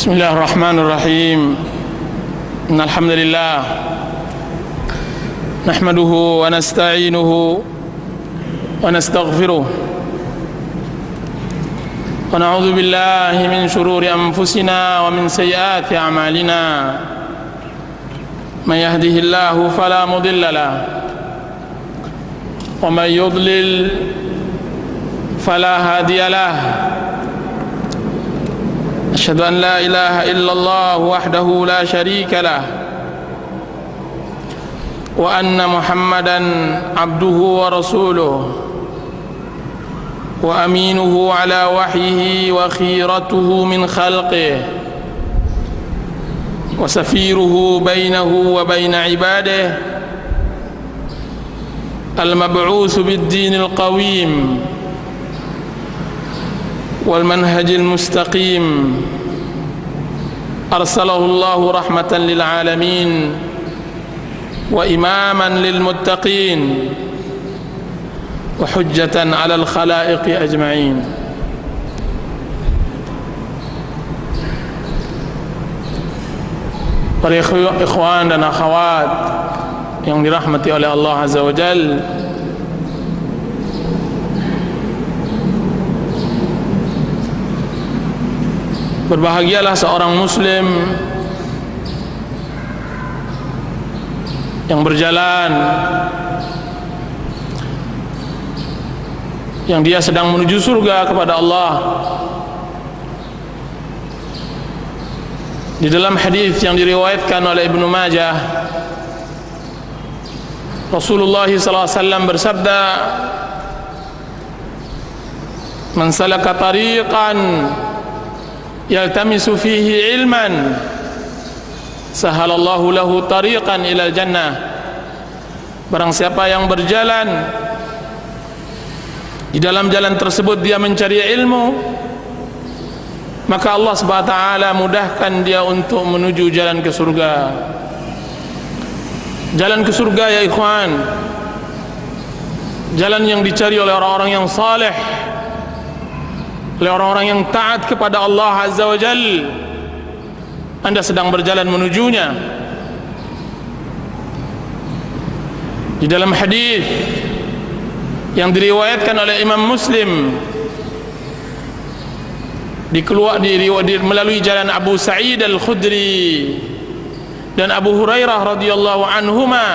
Bismillahirrahmanirrahim. Alhamdulillah nahmaduhu wa nasta'inuhu wa nastaghfiruh wa na'udzu billahi min shururi anfusina wa min sayyiati a'malina. Man yahdihillahu fala mudilla lahu wa man yudlil fala hadiya lahu. أشهد أن لا إله إلا الله وحده لا شريك له وأن محمدا عبده ورسوله وأمينه على وحيه وخيرته من خلقه وسفيره بينه وبين عباده المبعوث بالدين القويم والمنهج المستقيم أرسله الله رحمة للعالمين وإماما للمتقين وحجة على الخلائق أجمعين. Para ikhwan dan akhwat yang dirahmati oleh Allah Azza wa Jalla, berbahagialah seorang muslim yang berjalan, yang dia sedang menuju surga kepada Allah. Di dalam hadis yang diriwayatkan oleh Ibnu Majah, Rasulullah SAW bersabda, "Man salaka tariqan yaltamisu fihi ilman sahalallahu lahu tariqan ilal jannah." Barang siapa yang berjalan, di dalam jalan tersebut dia mencari ilmu, maka Allah Subhanahu wa taala mudahkan dia untuk menuju jalan ke surga. Jalan ke surga ya ikhwan, jalan yang dicari oleh orang-orang yang saleh, oleh orang-orang yang taat kepada Allah Azza wa Jalla. Anda sedang berjalan menujunya. Di dalam hadis yang diriwayatkan oleh Imam Muslim melalui jalan Abu Sa'id Al-Khudri dan Abu Hurairah radhiyallahu anhuma,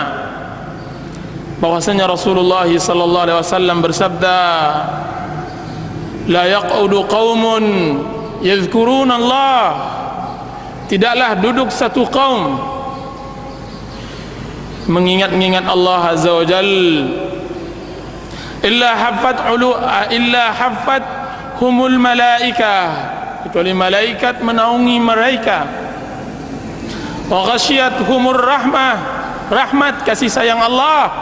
bahwasanya Rasulullah sallallahu alaihi wasallam bersabda, "La yaq'udu qaumun yadhkuruna Allah." Tidaklah duduk satu kaum mengingat-ingat Allah Azza wa Jalla, illa haffat humul malaikah, kecuali malaikat menaungi mereka, wa ghasyiyat humur rahmat, kasih sayang Allah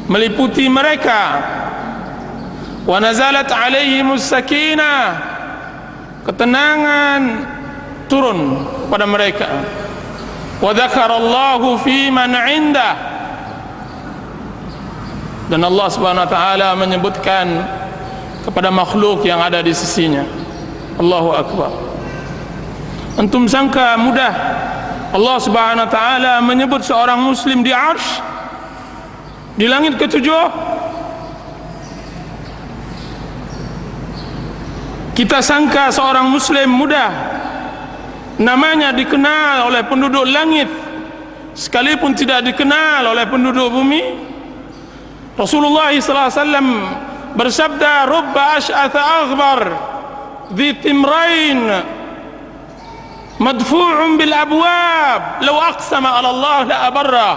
meliputi mereka, wa nazalat alaihimus sakinah, ketenangan turun pada mereka, wa dzakarallahu fi man 'indah, dan Allah Subhanahu wa taala menyebutkan kepada makhluk yang ada di sisinya. Allahu akbar. Antum sangka mudah Allah Subhanahu wa taala menyebut seorang muslim di arsy, di langit ketujuh? Kita sangka seorang muslim mudah namanya dikenal oleh penduduk langit sekalipun tidak dikenal oleh penduduk bumi. Rasulullah SAW bersabda, "Rubba ash'atha aghbar dhi timrain madfu'un bil abwab law aqsama 'ala Allah la abarra."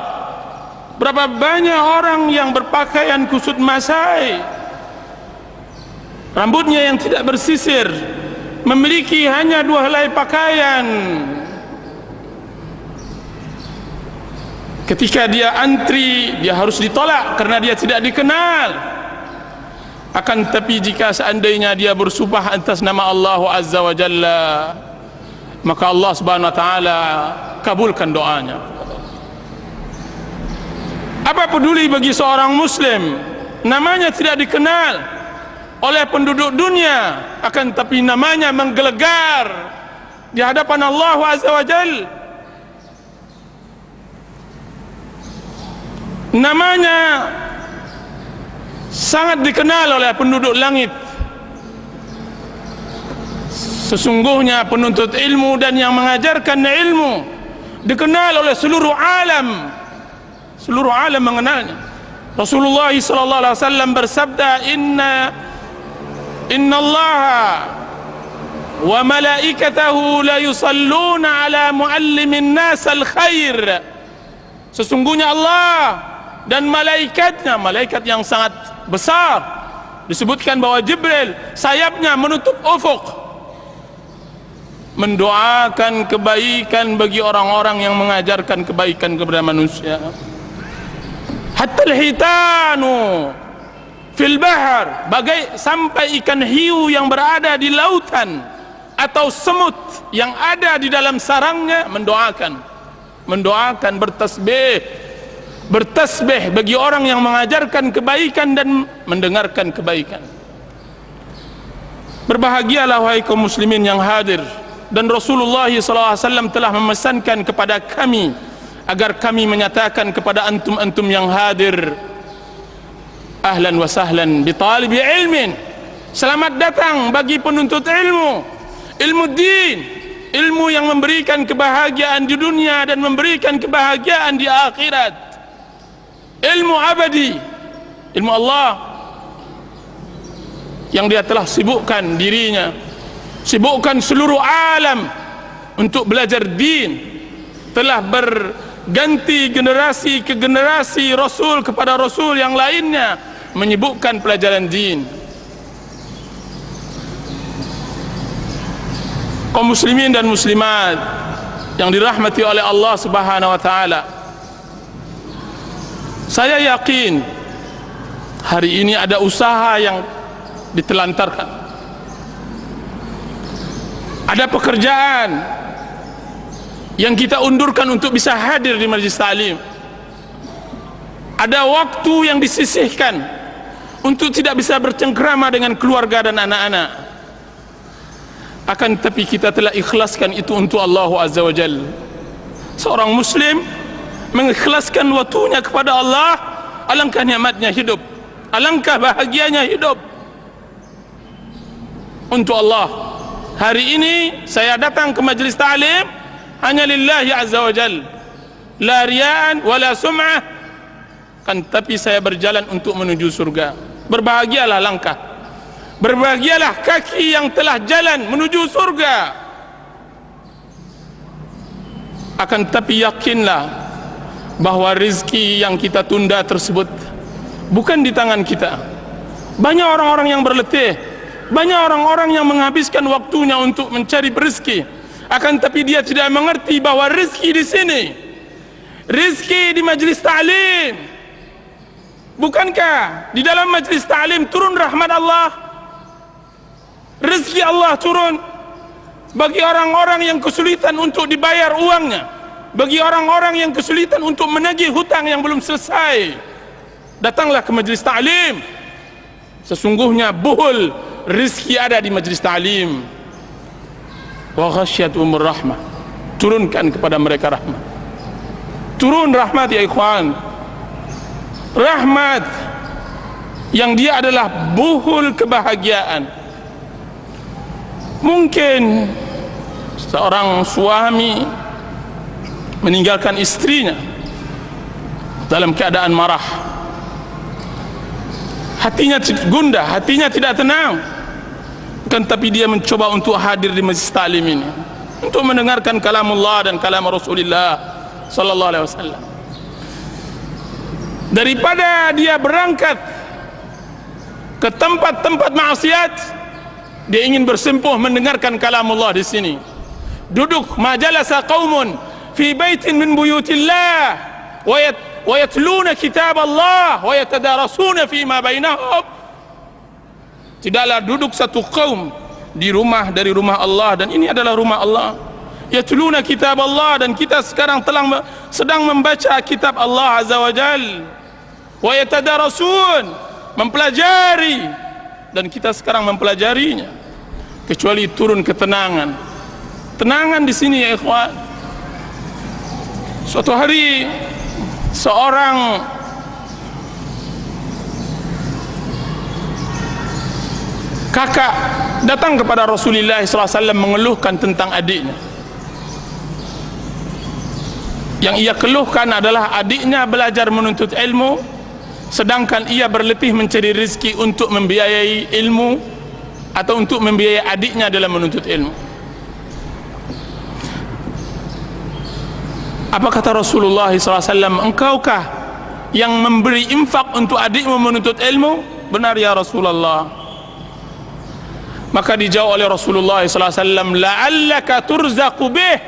Berapa banyak orang yang berpakaian kusut masai, rambutnya yang tidak bersisir, memiliki hanya 2 helai pakaian. Ketika dia antri, dia harus ditolak karena dia tidak dikenal. Akan tetapi jika seandainya dia bersumpah atas nama Allah Azza wa Jalla, maka Allah Subhanahu wa taala kabulkan doanya. Apa peduli bagi seorang muslim namanya tidak dikenal oleh penduduk dunia, akan tapi namanya menggelegar di hadapan Allah Azza wa Jal. Namanya sangat dikenal oleh penduduk langit. Sesungguhnya penuntut ilmu dan yang mengajarkan ilmu dikenal oleh seluruh alam. Seluruh alam mengenalnya. Rasulullah sallallahu alaihi wasallam bersabda, Inna Allah wa malaikatahu la yusalluna ala muallimin nas al khair. Sesungguhnya Allah dan malaikatnya, malaikat yang sangat besar, disebutkan bahwa Jibril sayapnya menutup ufuk, mendoakan kebaikan bagi orang-orang yang mengajarkan kebaikan kepada manusia. Hatta al-hitanu fil bahr, bagai sampai ikan hiu yang berada di lautan atau semut yang ada di dalam sarangnya mendoakan bertasbih bagi orang yang mengajarkan kebaikan dan mendengarkan kebaikan. Berbahagialah wahai kaum muslimin yang hadir, dan Rasulullah SAW telah memesankan kepada kami agar kami menyatakan kepada antum-antum yang hadir, ahlan wa sahlan bi talibi ilmin, selamat datang bagi penuntut ilmu, ilmu din, ilmu yang memberikan kebahagiaan di dunia dan memberikan kebahagiaan di akhirat, ilmu abadi, ilmu Allah yang dia telah sibukkan dirinya, sibukkan seluruh alam untuk belajar din, telah berganti generasi ke generasi, rasul kepada rasul yang lainnya menyibukkan pelajaran din. Kaum muslimin dan muslimat yang dirahmati oleh Allah Subhanahu wa taala, saya yakin hari ini ada usaha yang ditelantarkan, ada pekerjaan yang kita undurkan untuk bisa hadir di majlis ta'lim, ada waktu yang disisihkan untuk tidak bisa bercengkrama dengan keluarga dan anak-anak. Akan tetapi kita telah ikhlaskan itu untuk Allah Azza wa Jalla. Seorang muslim mengikhlaskan waktunya kepada Allah, alangkah nikmatnya hidup, alangkah bahagianya hidup untuk Allah. Hari ini saya datang ke majlis ta'lim hanya lillahi azza wa jal, la riya'an wala sum'ah, kan tapi saya berjalan untuk menuju surga. Berbahagialah langkah, berbahagialah kaki yang telah jalan menuju surga. Akan tapi yakinlah bahwa rezeki yang kita tunda tersebut bukan di tangan kita. Banyak orang-orang yang berletih, banyak orang-orang yang menghabiskan waktunya untuk mencari rezeki. Akan tapi dia tidak mengerti bahwa rezeki di sini, rezeki di majlis ta'lim. Bukankah di dalam majlis ta'lim turun rahmat Allah? Rezeki Allah turun bagi orang-orang yang kesulitan untuk dibayar uangnya, bagi orang-orang yang kesulitan untuk menagih hutang yang belum selesai. Datanglah ke majlis ta'lim. Sesungguhnya buhul rezeki ada di majlis ta'lim. Wa ghasyiyatuhumur rahmah, turunkan kepada mereka rahmat. Turun rahmat ya ikhwan, rahmat yang dia adalah buhul kebahagiaan. Mungkin seorang suami meninggalkan istrinya dalam keadaan marah, hatinya gundah, hatinya tidak tenang, kan tapi dia mencoba untuk hadir di majlis ta'lim ini untuk mendengarkan kalamullah dan kalam Rasulullah sallallahu alaihi wasallam. Daripada dia berangkat ke tempat-tempat maksiat, dia ingin bersempuh mendengarkan kalamullah di sini. Duduk majalasa qaumun fi baitin min buyutillah wa yatluna kitab Allah wa yatadarasuna fi ma bainahum. Tidaklah duduk satu kaum di rumah dari rumah Allah, dan ini adalah rumah Allah. Yatluna kitab Allah, dan kita sekarang sedang membaca kitab Allah Azza wa Jal. Wa yatadarasun, mempelajari, dan kita sekarang mempelajarinya. Kecuali turun ketenangan, ketenangan di sini ya ikhwan. Suatu hari seorang kakak datang kepada Rasulullah SAW mengeluhkan tentang adiknya. Yang ia keluhkan adalah adiknya belajar menuntut ilmu, sedangkan ia berletih mencari rezeki untuk membiayai ilmu atau untuk membiayai adiknya dalam menuntut ilmu. Apa kata Rasulullah SAW? Engkaukah yang memberi infak untuk adikmu menuntut ilmu? Benar ya Rasulullah. Maka dijawab oleh Rasulullah SAW, la'allaka turzaqu bih.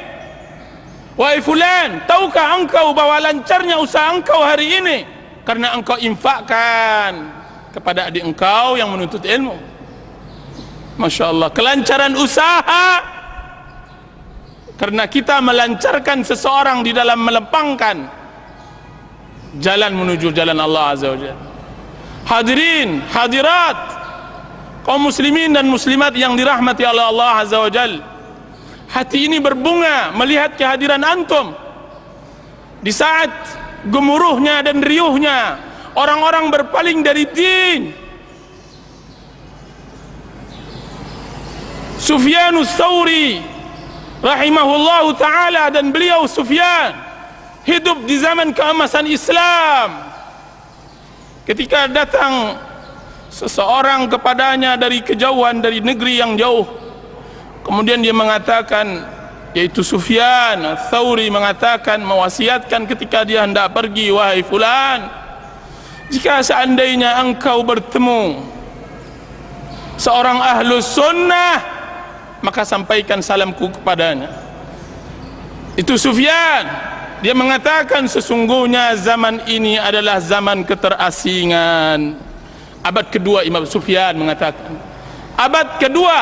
Wahai fulan, tahukah engkau bahwa lancarnya usaha engkau hari ini karena engkau infakkan kepada adik engkau yang menuntut ilmu. Masya Allah, kelancaran usaha karena kita melancarkan seseorang di dalam melempangkan jalan menuju jalan Allah Azza wa Jalla. Hadirin, hadirat, kaum muslimin dan muslimat yang dirahmati oleh Allah Azza wa Jalla, hati ini berbunga melihat kehadiran antum di saat gemuruhnya dan riuhnya orang-orang berpaling dari din. Sufyanus Tsauri rahimahullahu ta'ala, dan beliau Sufyan hidup di zaman keemasan Islam. Ketika datang seseorang kepadanya dari kejauhan, dari negeri yang jauh, kemudian dia mengatakan, yaitu Sufyan Tsauri mengatakan, mewasiatkan ketika dia hendak pergi, wahai fulan, jika seandainya engkau bertemu seorang ahlus sunnah, maka sampaikan salamku kepadanya. Itu Sufyan. Dia mengatakan, sesungguhnya zaman ini adalah zaman keterasingan. Abad kedua, Imam Sufyan mengatakan, abad kedua.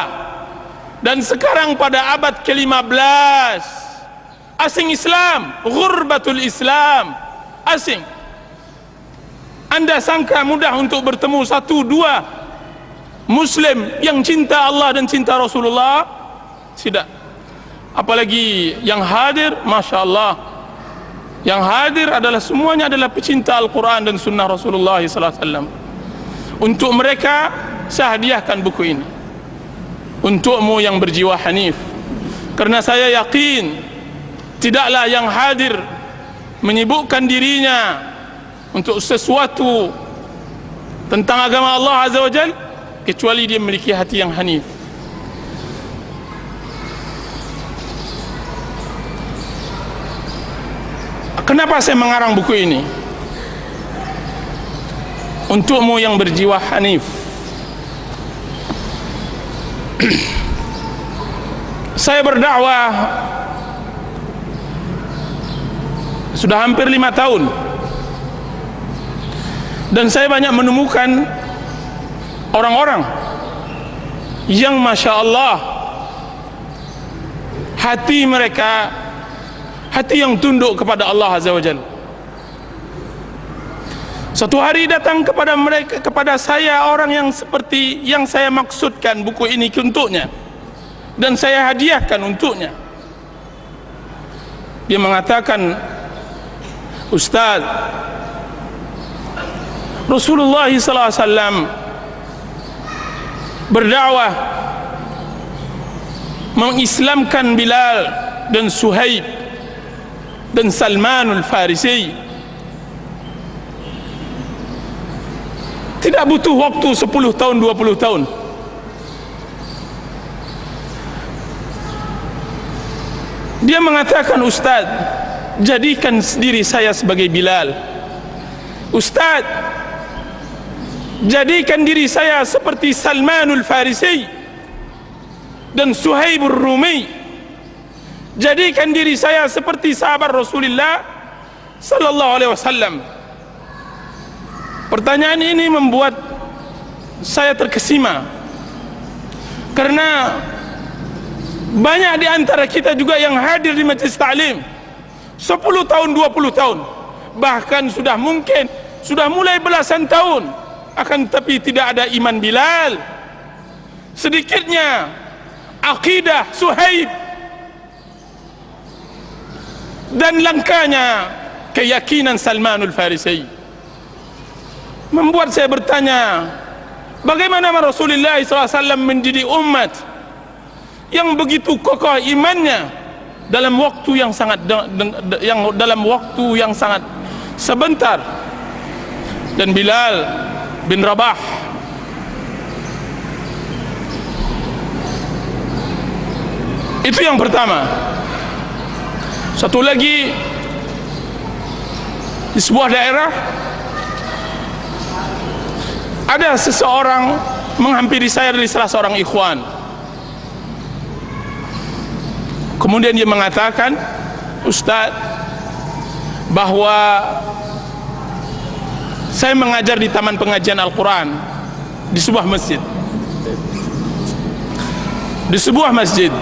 Dan sekarang pada abad ke-15, asing Islam, ghurbatul Islam, asing. Anda sangka mudah untuk bertemu satu dua Muslim yang cinta Allah dan cinta Rasulullah? Tidak. Apalagi yang hadir, Masya Allah, yang hadir adalah semuanya adalah pecinta Al-Quran dan Sunnah Rasulullah SAW. Untuk mereka saya hadiahkan buku ini, untukmu yang berjiwa hanif, karena saya yakin tidaklah yang hadir menyibukkan dirinya untuk sesuatu tentang agama Allah Azza wa Jalla kecuali dia memiliki hati yang hanif. Kenapa saya mengarang buku ini? Untukmu yang berjiwa hanif. Saya berdakwah sudah hampir 5 tahun, dan saya banyak menemukan orang-orang yang Masya Allah hati mereka hati yang tunduk kepada Allah Azza wa Jalla. Suatu hari datang kepada mereka, kepada saya, orang yang seperti yang saya maksudkan buku ini untuknya, dan saya hadiahkan untuknya. Dia mengatakan, Ustaz, Rasulullah SAW berdakwah mengislamkan Bilal dan Suhaib dan Salmanul Farisi. Tidak butuh waktu 10 tahun, 20 tahun. Dia mengatakan, Ustaz, jadikan diri saya sebagai Bilal. Ustaz, jadikan diri saya seperti Salmanul Farisi dan Suhaibur Rumi. Jadikan diri saya seperti sahabat Rasulullah sallallahu alaihi wasallam. Pertanyaan ini membuat saya terkesima, karena banyak di antara kita juga yang hadir di majlis ta'lim 10 tahun, 20 tahun, bahkan sudah mungkin sudah mulai belasan tahun, akan tetapi tidak ada iman Bilal, sedikitnya akidah Suhaib dan langkanya keyakinan Salmanul Farisi membuat saya bertanya, bagaimana Rasulullah SAW mendidik umat yang begitu kokoh imannya dalam waktu yang sangat sebentar. Dan Bilal bin Rabah itu yang pertama. Satu lagi, di sebuah daerah ada seseorang menghampiri saya dari salah seorang ikhwan. Kemudian dia mengatakan, Ustaz, bahwa saya mengajar di taman pengajian Al-Quran di sebuah masjid.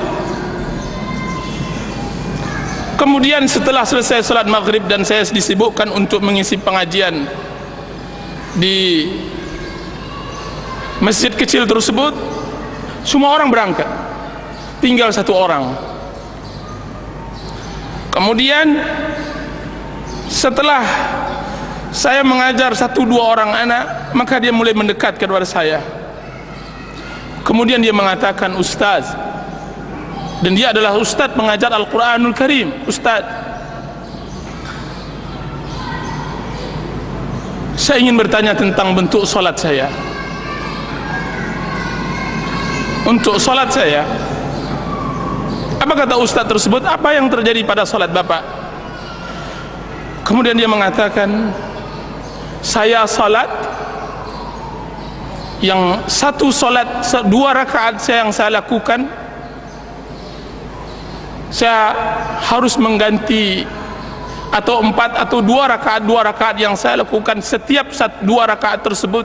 Kemudian setelah selesai salat maghrib dan saya disibukkan untuk mengisi pengajian di masjid kecil tersebut, semua orang berangkat, tinggal satu orang. Kemudian setelah saya mengajar 1-2 orang anak, maka dia mulai mendekat kepada saya. Kemudian dia mengatakan, Ustaz, dan dia adalah ustaz mengajar Al-Quranul Karim. Ustaz, saya ingin bertanya tentang bentuk solat saya. Untuk solat saya, apa kata ustaz tersebut? Apa yang terjadi pada solat bapak? Kemudian dia mengatakan, saya salat yang satu salat 2 rakaat yang saya lakukan, saya harus mengganti, atau 4 atau 2 rakaat yang saya lakukan, setiap 2 rakaat tersebut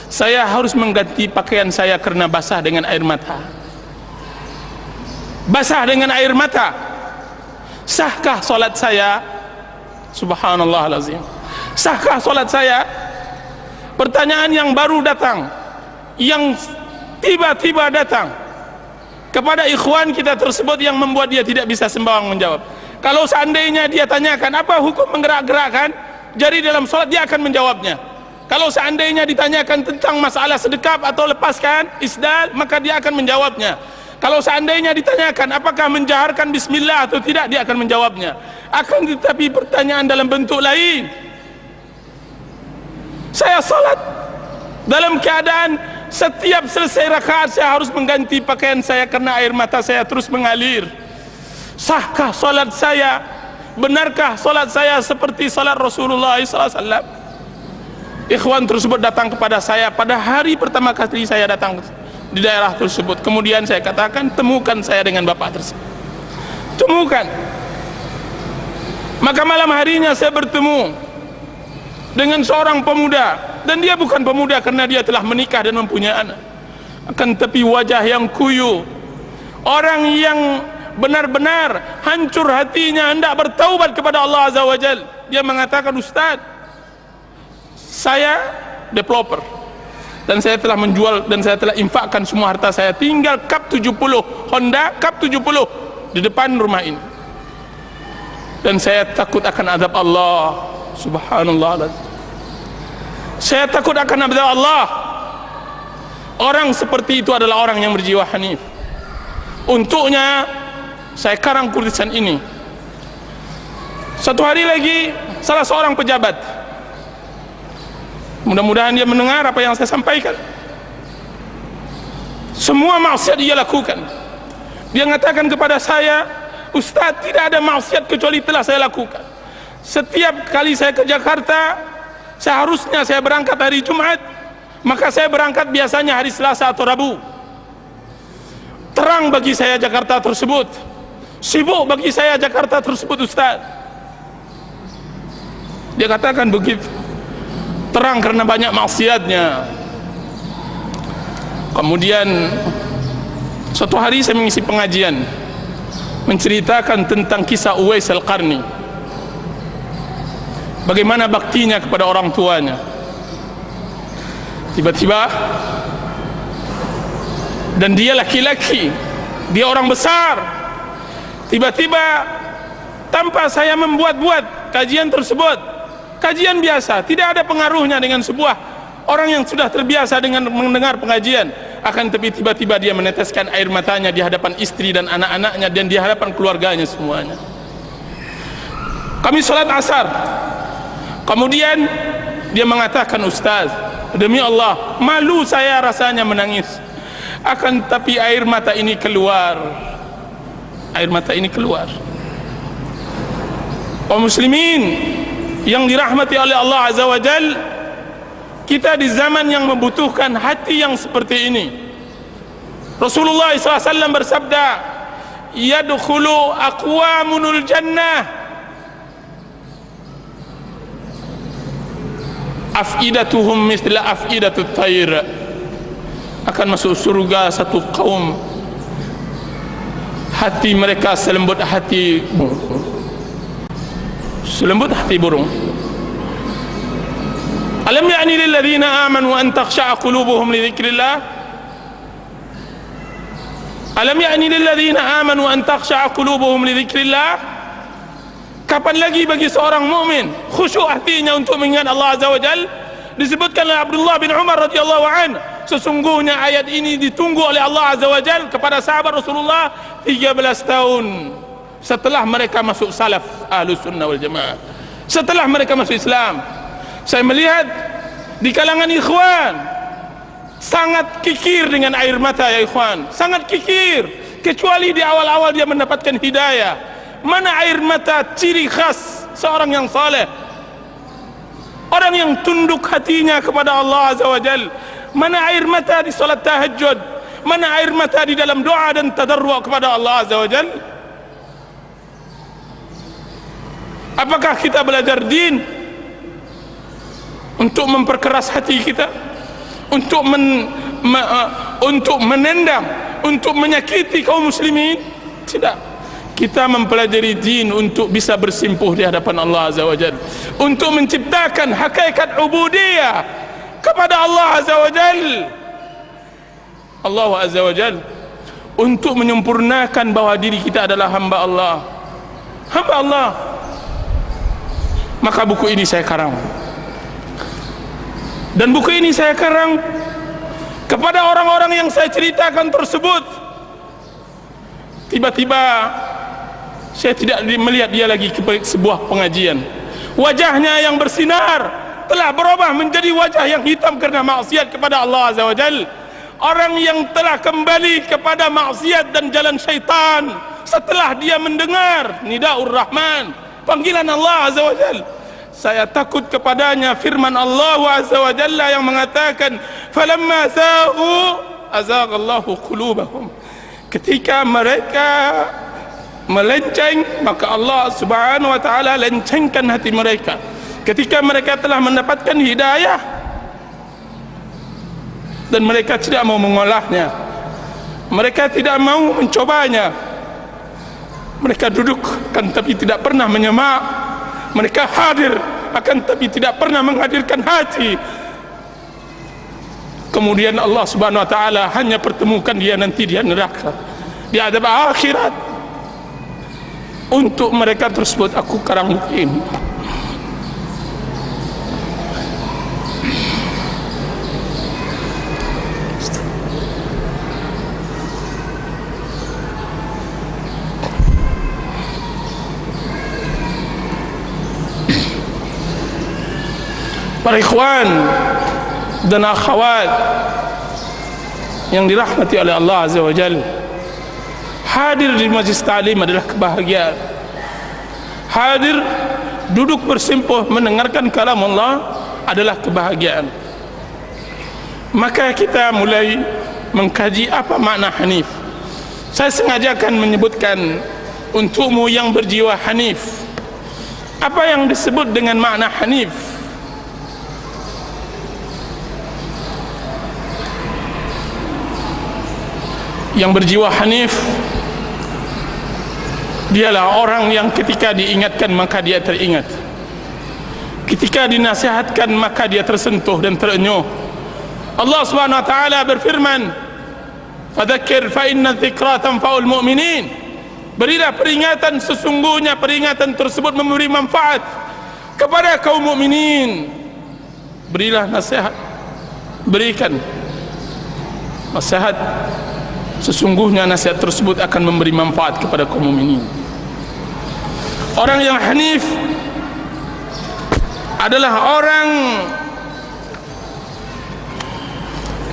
saya harus mengganti pakaian saya karena basah dengan air mata. Basah dengan air mata. Sahkah salat saya? Subhanallah alazim. Sahkah salat saya? Pertanyaan yang baru datang, yang tiba-tiba datang kepada ikhwan kita tersebut, yang membuat dia tidak bisa sembarang menjawab. Kalau seandainya dia tanyakan apa hukum menggerak-gerakkan jari dalam salat, dia akan menjawabnya. Kalau seandainya ditanyakan tentang masalah sedekap atau lepaskan isdal, maka dia akan menjawabnya. Kalau seandainya ditanyakan apakah menjaharkan bismillah atau tidak, dia akan menjawabnya. Akan tetapi pertanyaan dalam bentuk lain. Saya salat dalam keadaan setiap selesai rakaat saya harus mengganti pakaian saya karena air mata saya terus mengalir. Sahkah salat saya? Benarkah salat saya seperti salat Rasulullah SAW? Ikhwan tersebut datang kepada saya pada hari pertama kali saya datang di daerah tersebut. Kemudian saya katakan, temukan saya dengan bapak tersebut. Temukan. Maka malam harinya saya bertemu dengan seorang pemuda, dan dia bukan pemuda karena dia telah menikah dan mempunyai anak, akan tetapi wajah yang kuyu, orang yang benar-benar hancur hatinya hendak bertaubat kepada Allah Azza wa Jal. Dia mengatakan, Ustaz, saya developer dan saya telah menjual dan saya telah infakkan semua harta saya, tinggal Cup 70 Honda Cup 70 di depan rumah ini, dan saya takut akan azab Allah. Subhanallah, saya takut akan azab Allah. Orang seperti itu adalah orang yang berjiwa hanif. Untuknya saya karang tulisan ini. Satu hari lagi salah seorang pejabat, mudah-mudahan dia mendengar apa yang saya sampaikan, semua maksiat dia lakukan. Dia mengatakan kepada saya, Ustaz, tidak ada maksiat kecuali telah saya lakukan. Setiap kali saya ke Jakarta, seharusnya saya berangkat hari Jumat, maka saya berangkat biasanya hari Selasa atau Rabu. Terang bagi saya Jakarta tersebut, sibuk bagi saya Jakarta tersebut, Ustaz. Dia katakan begitu. Terang karena banyak maksiatnya. Kemudian suatu hari saya mengisi pengajian menceritakan tentang kisah Uwais Al-Qarni, bagaimana baktinya kepada orang tuanya. Tiba-tiba, dan dia laki-laki, dia orang besar, tiba-tiba tanpa saya membuat-buat kajian tersebut, kajian biasa, tidak ada pengaruhnya dengan sebuah orang yang sudah terbiasa dengan mendengar pengajian, akan tapi tiba-tiba dia meneteskan air matanya di hadapan istri dan anak-anaknya dan di hadapan keluarganya semuanya. Kami sholat asar, kemudian dia mengatakan, Ustaz, demi Allah, malu saya rasanya menangis, akan tapi air mata ini keluar, air mata ini keluar. Kaum muslimin yang dirahmati oleh Allah Azza wa Jal, kita di zaman yang membutuhkan hati yang seperti ini. Rasulullah SAW bersabda, yadkhulu aqwamunul jannah afidatuhum misla afidatut tayr, akan masuk surga satu kaum hati mereka selembut hati burung. Alam ya'ni lil ladzina amanu an takhsha'a qulubuhum li dzikrillah, alam ya'ni lil ladzina amanu an takhsha'a qulubuhum li dzikrillah. Kapan lagi bagi seorang mukmin khusyuk hatinya untuk mengingat Allah Azza wa Jal? Disebutkan oleh Abdullah bin Umar radhiyallahu anhu, sesungguhnya ayat ini ditunggu oleh Allah Azza wa Jal kepada sahabat Rasulullah 13 tahun setelah mereka masuk salaf Ahlus Sunnah wal Jamaah, setelah mereka masuk Islam. Saya melihat di kalangan ikhwan sangat kikir dengan air mata, ya ikhwan, sangat kikir, kecuali di awal-awal dia mendapatkan hidayah. Mana air mata ciri khas seorang yang saleh, orang yang tunduk hatinya kepada Allah Azza wa Jal? Mana air mata di salat tahajud? Mana air mata di dalam doa dan tadarru' kepada Allah Azza wa Jal? Apakah kita belajar din untuk memperkeras hati kita, untuk menendam, untuk menyakiti kaum muslimin? Tidak. Kita mempelajari din untuk bisa bersimpuh di hadapan Allah Azza wa Jal, untuk menciptakan hakikat ubudiyah kepada Allah Azza wa Jal. Allah Azza wa Jal untuk menyempurnakan bahwa diri kita adalah hamba Allah, hamba Allah. Maka buku ini saya karang, dan buku ini saya karang kepada orang-orang yang saya ceritakan tersebut. Tiba-tiba saya tidak melihat dia lagi ke sebuah pengajian. Wajahnya yang bersinar telah berubah menjadi wajah yang hitam karena maksiat kepada Allah Azza wa Jal. Orang yang telah kembali kepada maksiat dan jalan syaitan setelah dia mendengar nidaur Rahman, panggilan Allah Azza wa Jal. Saya takut kepadanya firman Allah Azza wa Jalla yang mengatakan, falamma zaghu azaghallahu qulubahum. Ketika mereka melenceng, maka Allah Subhanahu wa taala lencengkan hati mereka. Ketika mereka telah mendapatkan hidayah dan mereka tidak mau mengolahnya, mereka tidak mau mencobanya, mereka duduk kan tapi tidak pernah menyemak, mereka hadir akan tapi tidak pernah menghadirkan hati. Kemudian Allah Subhanahu wa taala hanya pertemukan dia nanti di neraka, di adab akhirat. Untuk mereka tersebut aku karang buku ini. Para ikhwan dan akhwat yang dirahmati oleh Allah Azza wa Jalla, hadir di majlis ta'lim adalah kebahagiaan. Hadir duduk bersimpuh mendengarkan kalam Allah adalah kebahagiaan. Maka kita mulai mengkaji apa makna hanif. Saya sengajakan menyebutkan untukmu yang berjiwa hanif, apa yang disebut dengan makna hanif. Yang berjiwa hanif dialah orang yang ketika diingatkan maka dia teringat, ketika dinasihatkan maka dia tersentuh dan terenyuh. Allah Subhanahu wa taala berfirman, fadzakir fa inna dzikra tanfa'ul mu'minin. Berilah peringatan, sesungguhnya peringatan tersebut memberi manfaat kepada kaum mukminin. Berilah nasihat, berikan nasihat, sesungguhnya nasihat tersebut akan memberi manfaat kepada kaum mukminin. Orang yang hanif adalah orang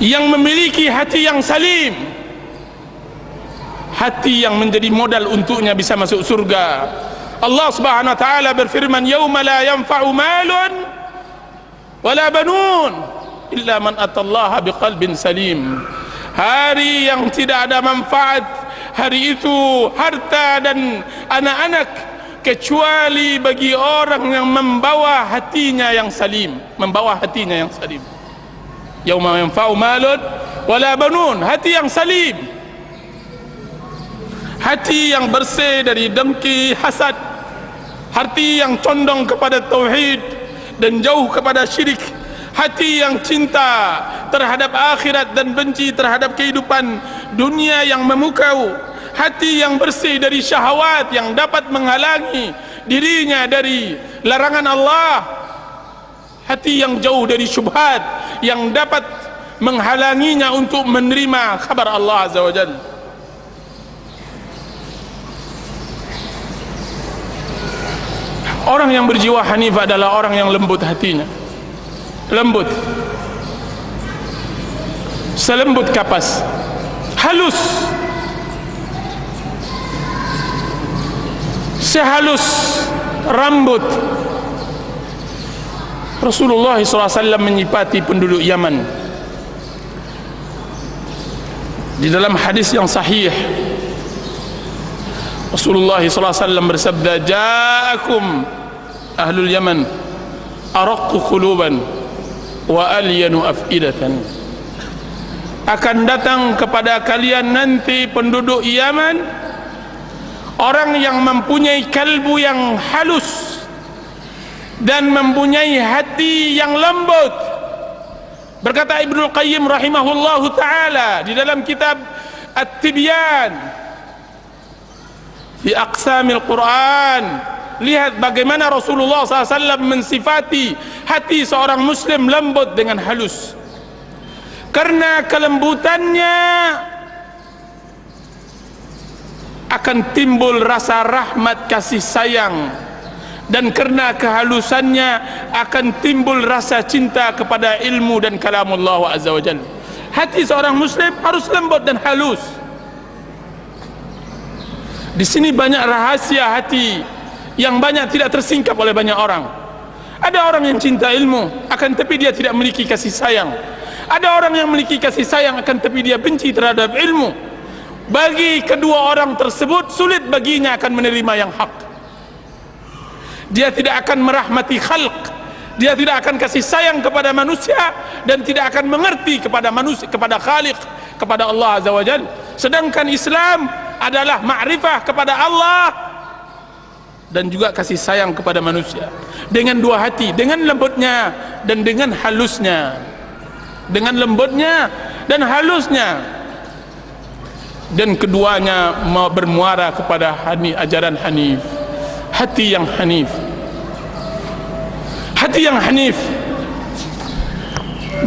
yang memiliki hati yang salim, hati yang menjadi modal untuknya bisa masuk surga. Allah Subhanahu wa taala berfirman, "Yauma la yanfa'u malun wala banun illa man atallaha biqalbin salim." Hari yang tidak ada manfaat, hari itu harta dan anak-anak, kecuali bagi orang yang membawa hatinya yang salim, membawa hatinya yang salim. Yauma yanfa'u malun wala banun, hati yang salim, hati yang bersih dari dengki, hasad, hati yang condong kepada tauhid dan jauh kepada syirik, hati yang cinta terhadap akhirat dan benci terhadap kehidupan dunia yang memukau, hati yang bersih dari syahwat yang dapat menghalangi dirinya dari larangan Allah, hati yang jauh dari syubhat yang dapat menghalanginya untuk menerima kabar Allah Azza wa Jalla. Orang yang berjiwa hanif adalah orang yang lembut hatinya, lembut, selembut kapas, halus, sehalus rambut. Rasulullah SAW menyifati penduduk Yaman di dalam hadis yang sahih. Rasulullah SAW bersabda, "Ja'akum ahlul Yaman araqqu quluban wa alyanu af'idatan." Akan datang kepada kalian nanti penduduk Yaman orang yang mempunyai kalbu yang halus dan mempunyai hati yang lembut. Berkata Ibnu Qayyim rahimahullahu taala di dalam kitab At-Tibyan fi aqsamil Quran, lihat bagaimana Rasulullah SAW mensifati hati seorang muslim lembut dengan halus. Karena kelembutannya akan timbul rasa rahmat kasih sayang, dan karena kehalusannya akan timbul rasa cinta kepada ilmu dan kalamullah azza wa jalla. Hati seorang muslim harus lembut dan halus. Di sini banyak rahasia hati yang banyak tidak tersingkap oleh banyak orang. Ada orang yang cinta ilmu, akan tapi dia tidak memiliki kasih sayang. Ada orang yang memiliki kasih sayang, akan tapi dia benci terhadap ilmu. Bagi kedua orang tersebut sulit baginya akan menerima yang hak. Dia tidak akan merahmati khalq, dia tidak akan kasih sayang kepada manusia, dan tidak akan mengerti kepada manusia, kepada Khaliq, kepada Allah Azza wa Jalla. Sedangkan Islam adalah ma'rifah kepada Allah dan juga kasih sayang kepada manusia dengan dua hati, dengan lembutnya dan dengan halusnya, dengan lembutnya dan halusnya, dan keduanya bermuara kepada ajaran hanif, hati yang hanif. Hati yang hanif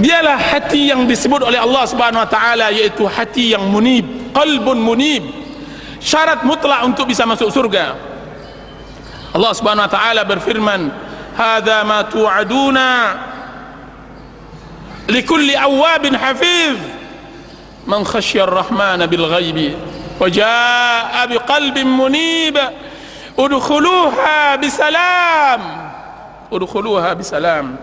dialah hati yang disebut oleh Allah Subhanahu wa taala, yaitu hati yang munib, qalbun munib, syarat mutlak untuk bisa masuk surga. Allah Subhanahu wa taala berfirman, "Hadza ma tu'aduna likulli awwabin hafiz man khasyya ar-rahmana bil ghaibi wa jaa'a biqalbin munib udkhuluha bisalam udkhuluha bisalam."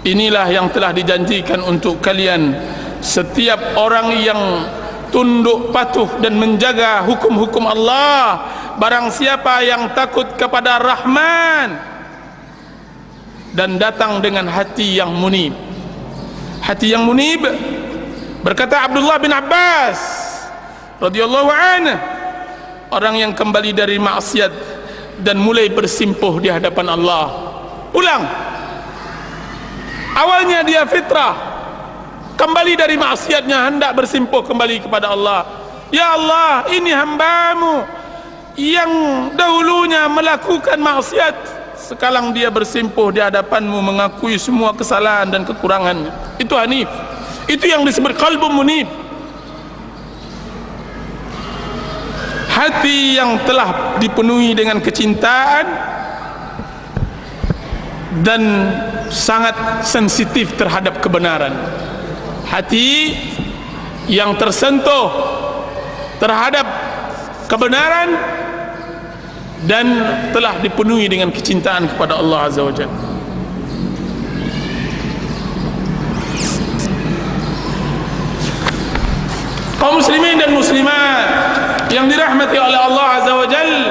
Inilah yang telah dijanjikan untuk kalian, setiap orang yang tunduk patuh dan menjaga hukum-hukum Allah. Barang siapa yang takut kepada Rahman dan datang dengan hati yang munib. Hati yang munib, berkata Abdullah bin Abbas radhiyallahu anhu, orang yang kembali dari maksiat dan mulai bersimpuh di hadapan Allah. Ulang, awalnya dia fitrah, kembali dari maksiatnya hendak bersimpuh kembali kepada Allah. Ya Allah, ini hamba-Mu yang dahulunya melakukan maksiat, sekarang dia bersimpuh di hadapan-Mu mengakui semua kesalahan dan kekurangannya. Itu hanif. Itu yang disebut qalbun munib. Hati yang telah dipenuhi dengan kecintaan dan sangat sensitif terhadap kebenaran. Hati yang tersentuh terhadap kebenaran dan telah dipenuhi dengan kecintaan kepada Allah Azza wa Jalla. Kaum muslimin dan muslimat yang dirahmati oleh Allah Azza wa Jalla,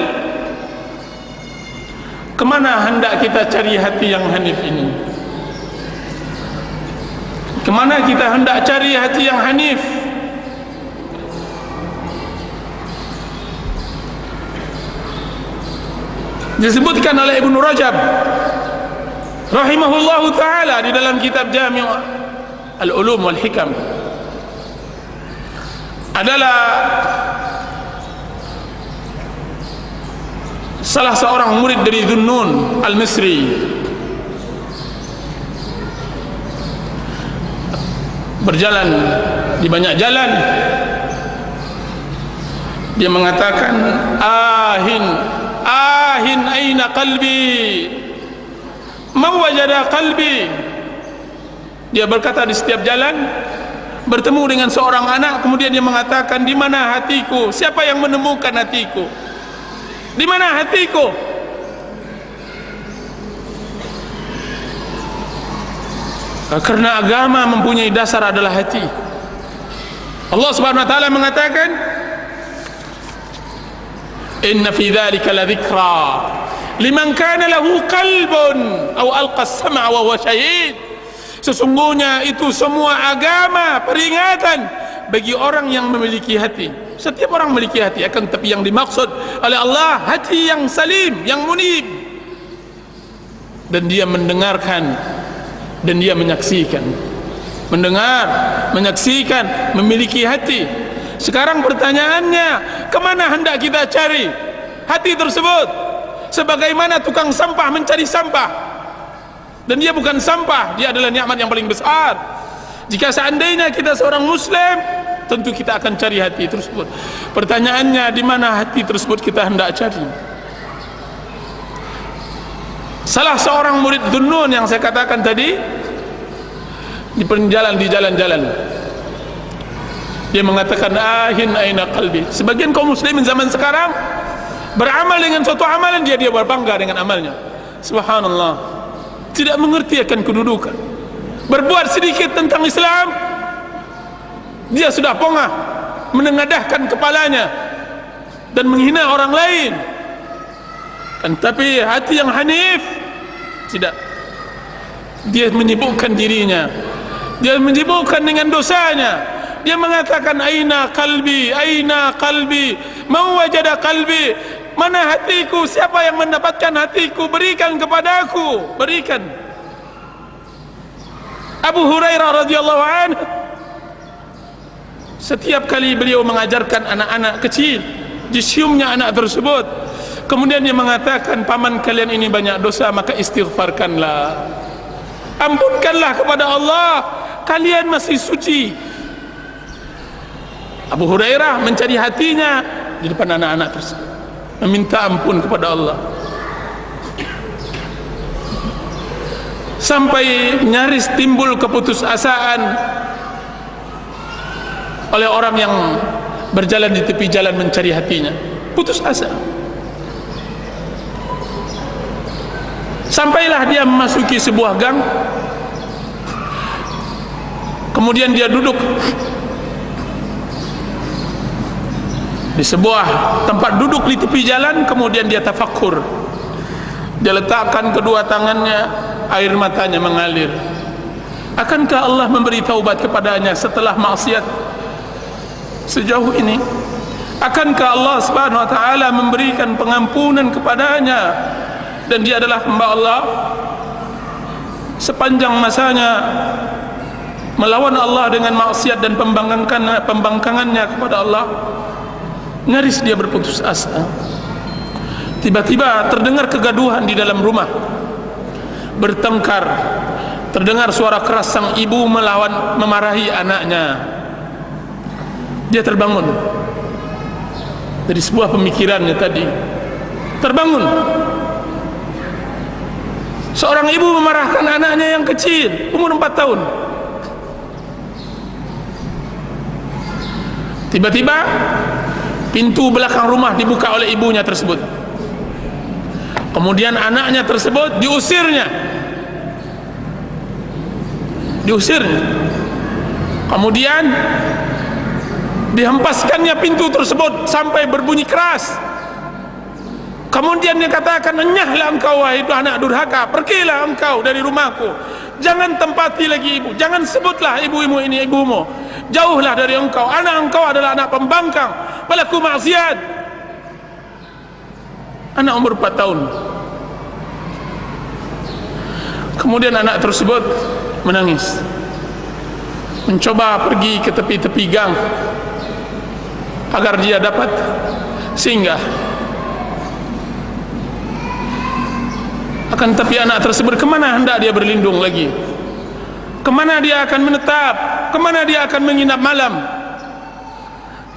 kemana hendak kita cari hati yang hanif ini? Kemana kita hendak cari hati yang hanif? Disebutkan oleh Ibnu Rajab rahimahullahu ta'ala di dalam kitab Jami' Al-Ulum wal Hikam, adalah salah seorang murid dari Dhunnun Al-Misri. Berjalan di banyak jalan, dia mengatakan, ahin aina qalbi, man wajada qalbi. Dia berkata di setiap jalan, bertemu dengan seorang anak, kemudian dia mengatakan, di mana hatiku? Siapa yang menemukan hatiku? Di mana hatiku? Karena agama mempunyai dasar adalah hati. Allah Subhanahu wa taala mengatakan, inna fi dzalika la dzikra liman kana lahu qalbun aw alqa as-sam'a wa huwa syahid. Sesungguhnya itu semua agama peringatan bagi orang yang memiliki hati. Setiap orang memiliki hati, akan tapi yang dimaksud oleh Allah hati yang salim, yang munib, dan dia mendengarkan dan dia menyaksikan. Mendengar, menyaksikan, memiliki hati. Sekarang pertanyaannya, kemana hendak kita cari hati tersebut? Sebagaimana tukang sampah mencari sampah, dan dia bukan sampah, dia adalah nikmat yang paling besar. Jika seandainya kita seorang muslim, tentu kita akan cari hati tersebut. Pertanyaannya, di mana hati tersebut kita hendak cari? Salah seorang murid Dhunnun yang saya katakan tadi, di jalan-jalan, dia mengatakan, ahin aina qalbi. Sebagian kaum muslimin zaman sekarang beramal dengan suatu amalan, dia berbangga dengan amalnya. Subhanallah, tidak mengerti akan kedudukan. Berbuat sedikit tentang Islam, dia sudah pongah menengadahkan kepalanya dan menghina orang lain. Tapi hati yang hanif tidak. Dia menyibukkan dirinya, dia menyibukkan dengan dosanya. Dia mengatakan, aina qalbi, aina qalbi, man wajada qalbi. Mana hatiku? Siapa yang mendapatkan hatiku? Berikan kepadaku, berikan. Abu Hurairah radhiyallahu anhu, setiap kali beliau mengajarkan anak-anak kecil, disiumnya anak tersebut, kemudian dia mengatakan, paman kalian ini banyak dosa, maka istighfarkanlah, ampunkanlah kepada Allah, kalian masih suci. Abu Hurairah mencari hatinya di depan anak-anak tersebut, meminta ampun kepada Allah, sampai nyaris timbul keputusasaan oleh orang yang berjalan di tepi jalan mencari hatinya. Putus asa. Sampailah dia memasuki sebuah gang, kemudian dia duduk di sebuah tempat duduk di tepi jalan, kemudian dia tafakkur. Dia letakkan kedua tangannya, air matanya mengalir. Akankah Allah memberi taubat kepadanya setelah maksiat sejauh ini? Akankah Allah Subhanahu wa taala memberikan pengampunan kepadanya, dan dia adalah hamba Allah sepanjang masanya melawan Allah dengan maksiat dan pembangkangannya kepada Allah? Nyaris dia berputus asa. Tiba-tiba terdengar kegaduhan di dalam rumah, bertengkar. Terdengar suara keras sang ibu memarahi anaknya. Dia terbangun dari sebuah pemikirannya tadi. Terbangun. Seorang ibu memarahkan anaknya yang kecil, umur 4 tahun. Tiba-tiba pintu belakang rumah dibuka oleh ibunya tersebut. Kemudian anaknya tersebut diusirnya. Kemudian dihempaskannya pintu tersebut sampai berbunyi keras. Kemudian dia katakan, "Enyahlah engkau wahai anak durhaka, pergilah engkau dari rumahku. Jangan tempati lagi ibu, jangan sebutlah ibu-ibu ini ibumu. Jauhlah dari engkau, anak engkau adalah anak pembangkang, pelaku maksiat." Anak umur 4 tahun. Kemudian anak tersebut menangis, mencoba pergi ke tepi-tepi gang agar dia dapat singgah. Akan tapi anak tersebut, kemana hendak dia berlindung lagi? Kemana dia akan menetap? Kemana dia akan menginap malam?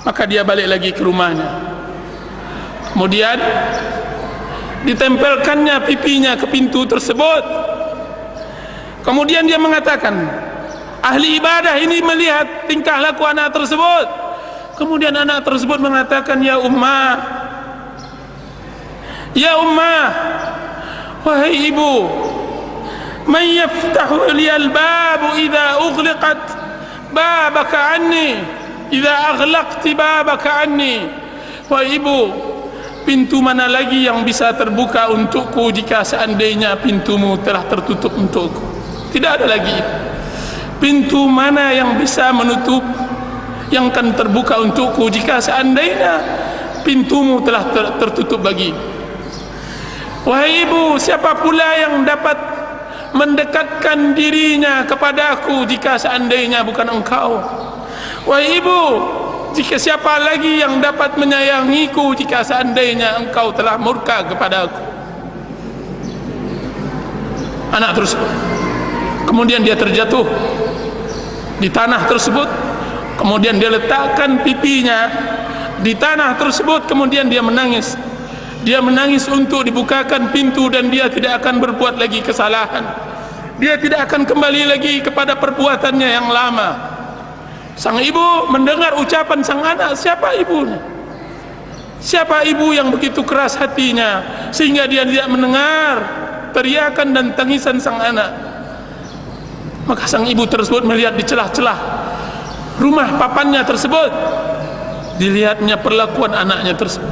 Maka dia balik lagi ke rumahnya. Kemudian ditempelkannya pipinya ke pintu tersebut. Kemudian dia mengatakan, ahli ibadah ini melihat tingkah laku anak tersebut. Kemudian anak tersebut mengatakan, "Ya ummah, ya ummah, wahai ibu, man yaftahu liyal babu idza ughliqat babaka anni, idza aghlaqti babaka anni." Wahai ibu, pintu mana lagi yang bisa terbuka untukku jika seandainya pintumu telah tertutup untukku? Tidak ada lagi. Pintu mana yang bisa menutup, yang akan terbuka untukku jika seandainya pintumu telah tertutup bagi? Wahai ibu, siapa pula yang dapat mendekatkan dirinya kepadaku jika seandainya bukan engkau? Wahai ibu, jika siapa lagi yang dapat menyayangiku jika seandainya engkau telah murka kepadaku? Anak tersebut kemudian dia terjatuh di tanah tersebut. Kemudian dia letakkan pipinya di tanah tersebut. Kemudian dia menangis. Dia menangis untuk dibukakan pintu, dan dia tidak akan berbuat lagi kesalahan. Dia tidak akan kembali lagi kepada perbuatannya yang lama. Sang ibu mendengar ucapan sang anak, siapa ibunya? Siapa ibu yang begitu keras hatinya sehingga dia tidak mendengar teriakan dan tangisan sang anak? Maka sang ibu tersebut melihat di celah-celah rumah papannya tersebut, dilihatnya perlakuan anaknya tersebut.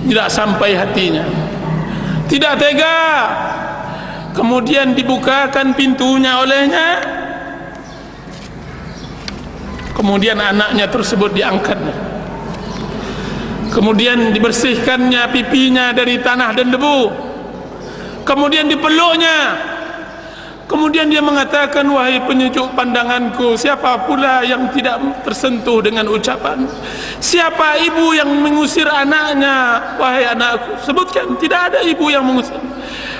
Tidak sampai hatinya, tidak tega. Kemudian dibukakan pintunya olehnya. Kemudian anaknya tersebut diangkatnya. Kemudian dibersihkannya pipinya dari tanah dan debu. Kemudian dipeluknya. Kemudian dia mengatakan, "Wahai penyejuk pandanganku, siapa pula yang tidak tersentuh dengan ucapan? Siapa ibu yang mengusir anaknya? Wahai anakku, sebutkan." Tidak ada ibu yang mengusir.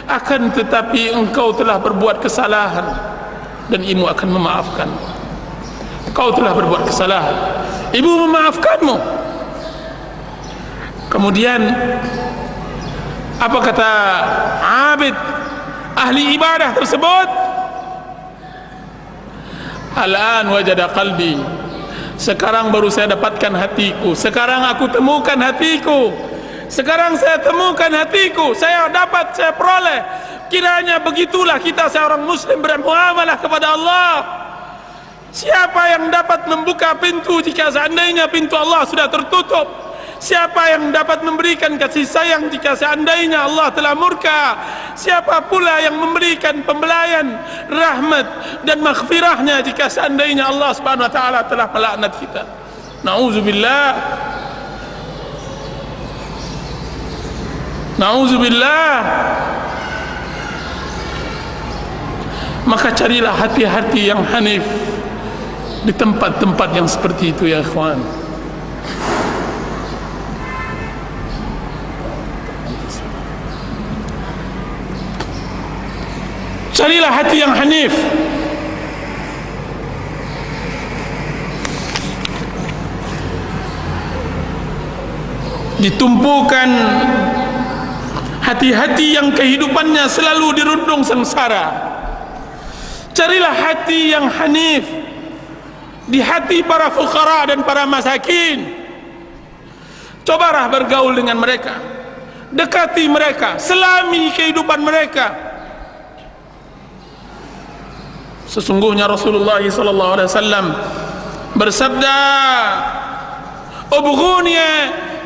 Akan tetapi engkau telah berbuat kesalahan, dan ibu akan memaafkan. Kau telah berbuat kesalahan, ibu memaafkanmu. Kemudian apa kata abid ahli ibadah tersebut? "Al-an wajada qalbi." Sekarang baru saya dapatkan hatiku. Sekarang aku temukan hatiku. Sekarang saya temukan hatiku. Saya dapat, saya peroleh. Kiranya begitulah kita seorang muslim bermuamalah kepada Allah. Siapa yang dapat membuka pintu jika seandainya pintu Allah sudah tertutup? Siapa yang dapat memberikan kasih sayang jika seandainya Allah telah murka? Siapa pula yang memberikan pembelaian, rahmat dan maghfirahnya jika seandainya Allah Subhanahu wa taala telah melaknat kita? Nauzubillah. Nauzubillah. Maka carilah hati-hati yang hanif di tempat-tempat yang seperti itu, ya ikhwan. Carilah hati yang hanif. Ditumpukan hati-hati yang kehidupannya selalu dirundung sengsara. Carilah hati yang hanif, di hati para fuqara dan para masakin. Cobalah bergaul dengan mereka, dekati mereka, selami kehidupan mereka. Sesungguhnya Rasulullah SAW bersabda, "Ubghuni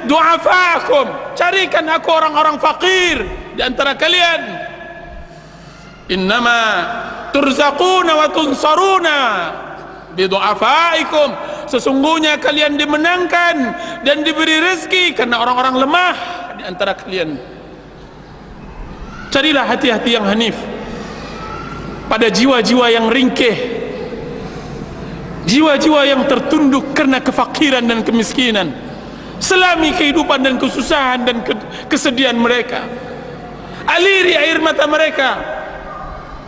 du'afaakum," carikan aku orang-orang fakir di antara kalian. "Innama turzaquna wa tunsaruna bidu'afaikum," sesungguhnya kalian dimenangkan dan diberi rezeki karena orang-orang lemah di antara kalian. Carilah hati-hati yang hanif pada jiwa-jiwa yang ringkih, jiwa-jiwa yang tertunduk karena kefakiran dan kemiskinan, selami kehidupan dan kesusahan dan kesedihan mereka. Aliri air mata mereka,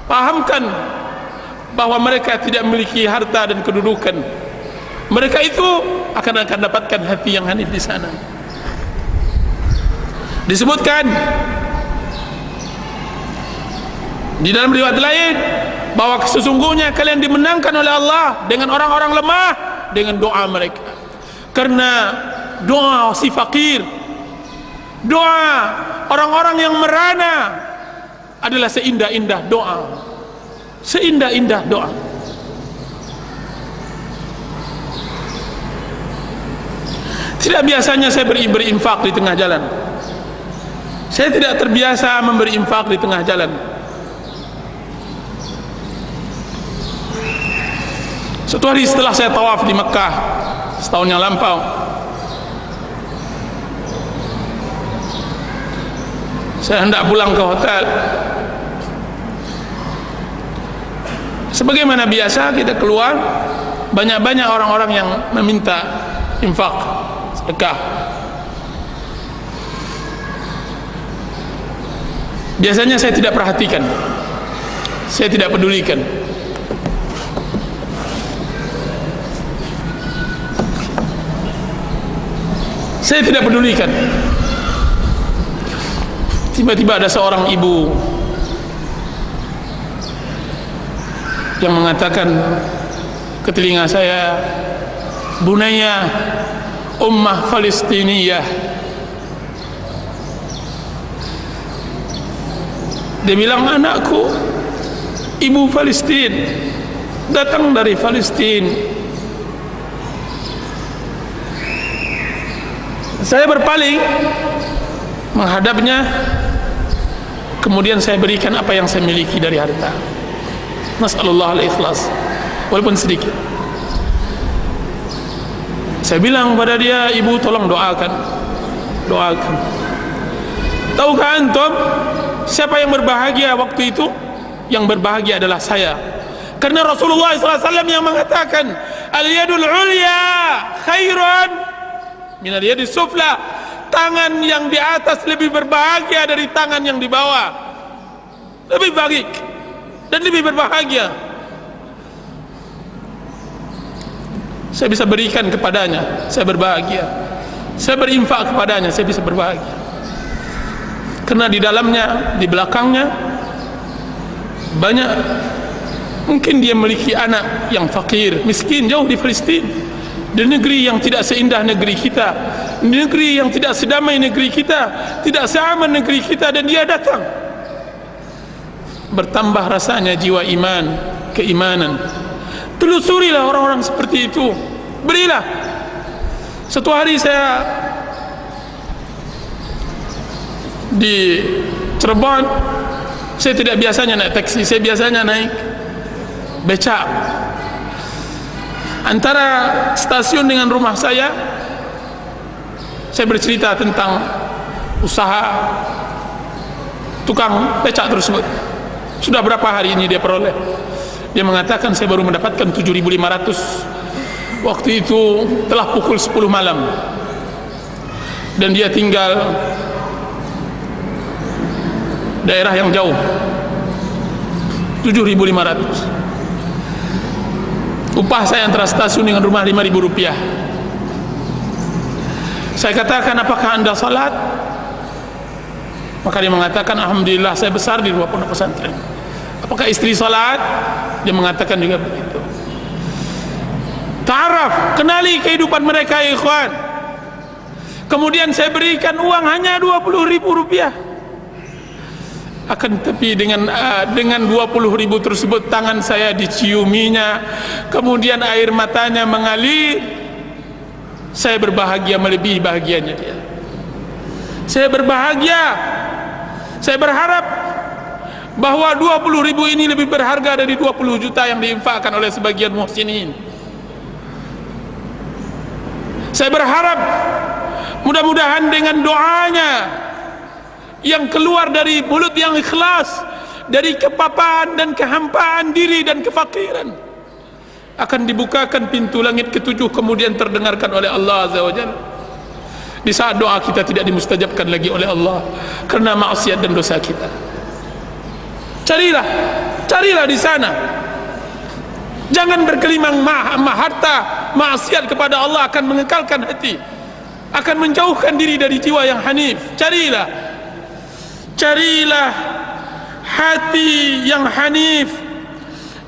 pahamkan bahwa mereka tidak memiliki harta dan kedudukan. Mereka itu akan dapatkan hati yang hanif di sana. Disebutkan di dalam riwayat lain bahwa sesungguhnya kalian dimenangkan oleh Allah dengan orang-orang lemah dengan doa mereka. Karena doa si fakir, doa orang-orang yang merana adalah seindah-indah doa, seindah-indah doa. Tidak biasanya saya berinfak di tengah jalan. Saya tidak terbiasa memberi infak di tengah jalan. Suatu hari setelah saya tawaf di Mekah setahun yang lampau, saya hendak pulang ke hotel. Sebagaimana biasa kita keluar, banyak-banyak orang-orang yang meminta infak, sedekah. Biasanya saya tidak perhatikan, saya tidak pedulikan. Saya tidak pedulikan. Tiba-tiba ada seorang ibu yang mengatakan ke telinga saya, "Bunaya ummah Palestiniyah." Dia bilang, "Anakku, ibu Palestin, datang dari Palestin." Saya berpaling menghadapnya, kemudian saya berikan apa yang saya miliki dari harta. Nasallallahu al-ikhlas, walaupun sedikit. Saya bilang pada dia, "Ibu, tolong doakan, doakan." Tahukah antum siapa yang berbahagia waktu itu? Yang berbahagia adalah saya, karena Rasulullah SAW yang mengatakan, "Al-yadul ulya khairun min al-yadis sufla." Tangan yang di atas lebih berbahagia dari tangan yang di bawah, lebih baik dan lebih berbahagia. Saya bisa berikan kepadanya, saya berbahagia. Saya berinfak kepadanya, saya bisa berbahagia. Karena di dalamnya, di belakangnya banyak, mungkin dia memiliki anak yang fakir, miskin, jauh di Palestin, di negeri yang tidak seindah negeri kita, di negeri yang tidak sedamai negeri kita, tidak seaman negeri kita, dan dia datang. Bertambah rasanya jiwa iman, keimanan. Telusurilah orang-orang seperti itu, berilah. Satu hari saya di Cirebon, saya tidak biasanya naik taksi, saya biasanya naik becak. Antara stasiun dengan rumah saya bercerita tentang usaha tukang becak tersebut. Sudah berapa hari ini dia peroleh? Dia mengatakan, "Saya baru mendapatkan 7.500. Waktu itu telah pukul 10 malam, dan dia tinggal daerah yang jauh. 7.500. Upah saya antara stasiun dengan rumah 5.000 rupiah. Saya katakan, apakah anda salat? Maka dia mengatakan, alhamdulillah saya besar di luar pondok pesantren. Apakah istri salat? Dia mengatakan juga begitu. Ta'araf, kenali kehidupan mereka, ikhwan. Kemudian saya berikan uang hanya 20.000 rupiah. Akan tetapi dengan 20.000 tersebut tangan saya diciuminya, kemudian air matanya mengalir. Saya berbahagia melebihi bahagianya dia. Saya berbahagia. Saya berharap bahwa 20.000 ini lebih berharga dari 20 juta yang diinfakkan oleh sebagian muhsinin. Saya berharap mudah-mudahan dengan doanya yang keluar dari mulut yang ikhlas, dari kepapaan dan kehampaan diri dan kefakiran, akan dibukakan pintu langit ketujuh, kemudian terdengarkan oleh Allah Azza wa Jalla. Di saat doa kita tidak dimustajabkan lagi oleh Allah karena maksiat dan dosa kita. Carilah di sana. Jangan berkelimang harta. Maksiat kepada Allah akan mengekalkan hati, akan menjauhkan diri dari jiwa yang hanif. Carilah hati yang hanif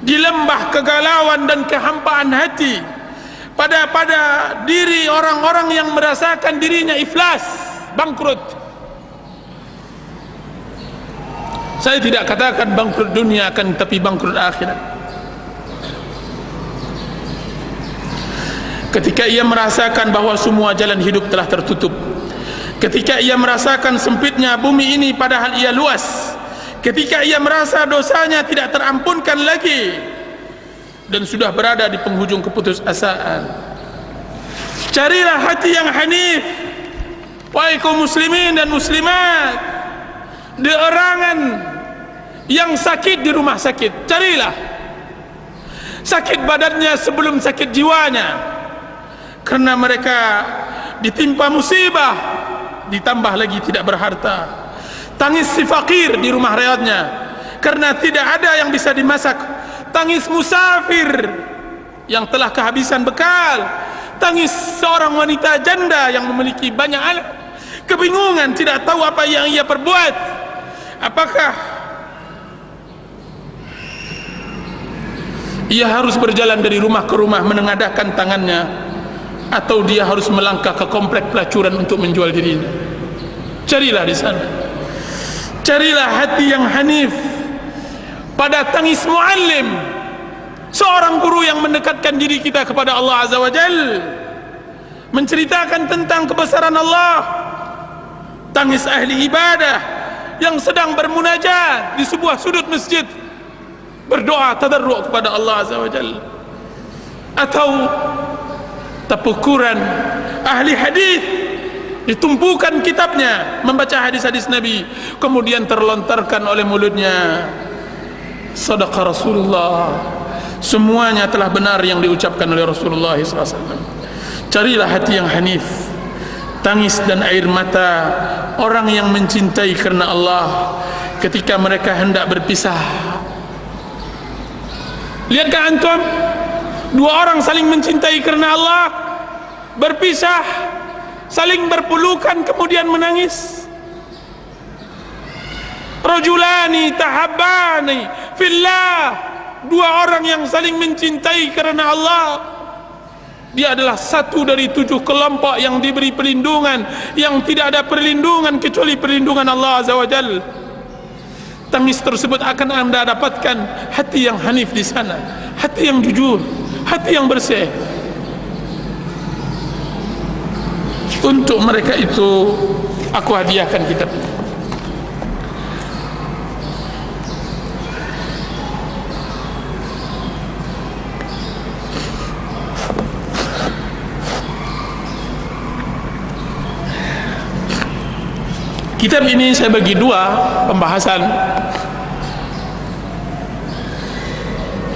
di lembah kegalauan dan kehampaan hati, pada diri orang-orang yang merasakan dirinya iflas, bangkrut. Saya tidak katakan bangkrut dunia, akan tapi bangkrut akhirat. Ketika ia merasakan bahwa semua jalan hidup telah tertutup, ketika ia merasakan sempitnya bumi ini padahal ia luas, ketika ia merasa dosanya tidak terampunkan lagi dan sudah berada di penghujung keputusasaan, carilah hati yang hanif. Wahai kaum muslimin dan muslimat, di erangan yang sakit di rumah sakit, carilah sakit badannya sebelum sakit jiwanya, karena mereka ditimpa musibah, ditambah lagi tidak berharta. Tangis si fakir di rumah rehatnya karena tidak ada yang bisa dimasak. Tangis musafir yang telah kehabisan bekal. Tangis seorang wanita janda yang memiliki banyak anak, kebingungan, tidak tahu apa yang ia perbuat. Apakah ia harus berjalan dari rumah ke rumah menengadahkan tangannya, atau dia harus melangkah ke komplek pelacuran untuk menjual dirinya? Carilah di sana. Carilah hati yang hanif pada tangis muallim, seorang guru yang mendekatkan diri kita kepada Allah Azza wa Jal, menceritakan tentang kebesaran Allah. Tangis ahli ibadah yang sedang bermunajat di sebuah sudut masjid, berdoa tadarru' kepada Allah Azza wa Jal. Atau tapukuran ahli hadis, ditumpukan kitabnya membaca hadis-hadis Nabi, kemudian terlontarkan oleh mulutnya, sadaqa Rasulullah, semuanya telah benar yang diucapkan oleh Rasulullah SAW. Carilah hati yang hanif, tangis dan air mata orang yang mencintai karena Allah ketika mereka hendak berpisah. Lihatkah antum, dua orang saling mencintai karena Allah, berpisah, saling berpelukan, kemudian menangis. Rajulani tahabbani fillah, dua orang yang saling mencintai karena Allah. Dia adalah satu dari 7 kelompok yang diberi perlindungan, yang tidak ada perlindungan kecuali perlindungan Allah Azza wa Jal. Tangis tersebut akan anda dapatkan hati yang hanif di sana, hati yang jujur, hati yang bersih. Untuk mereka itu aku hadiahkan kitab ini. Kitab ini saya bagi 2 pembahasan.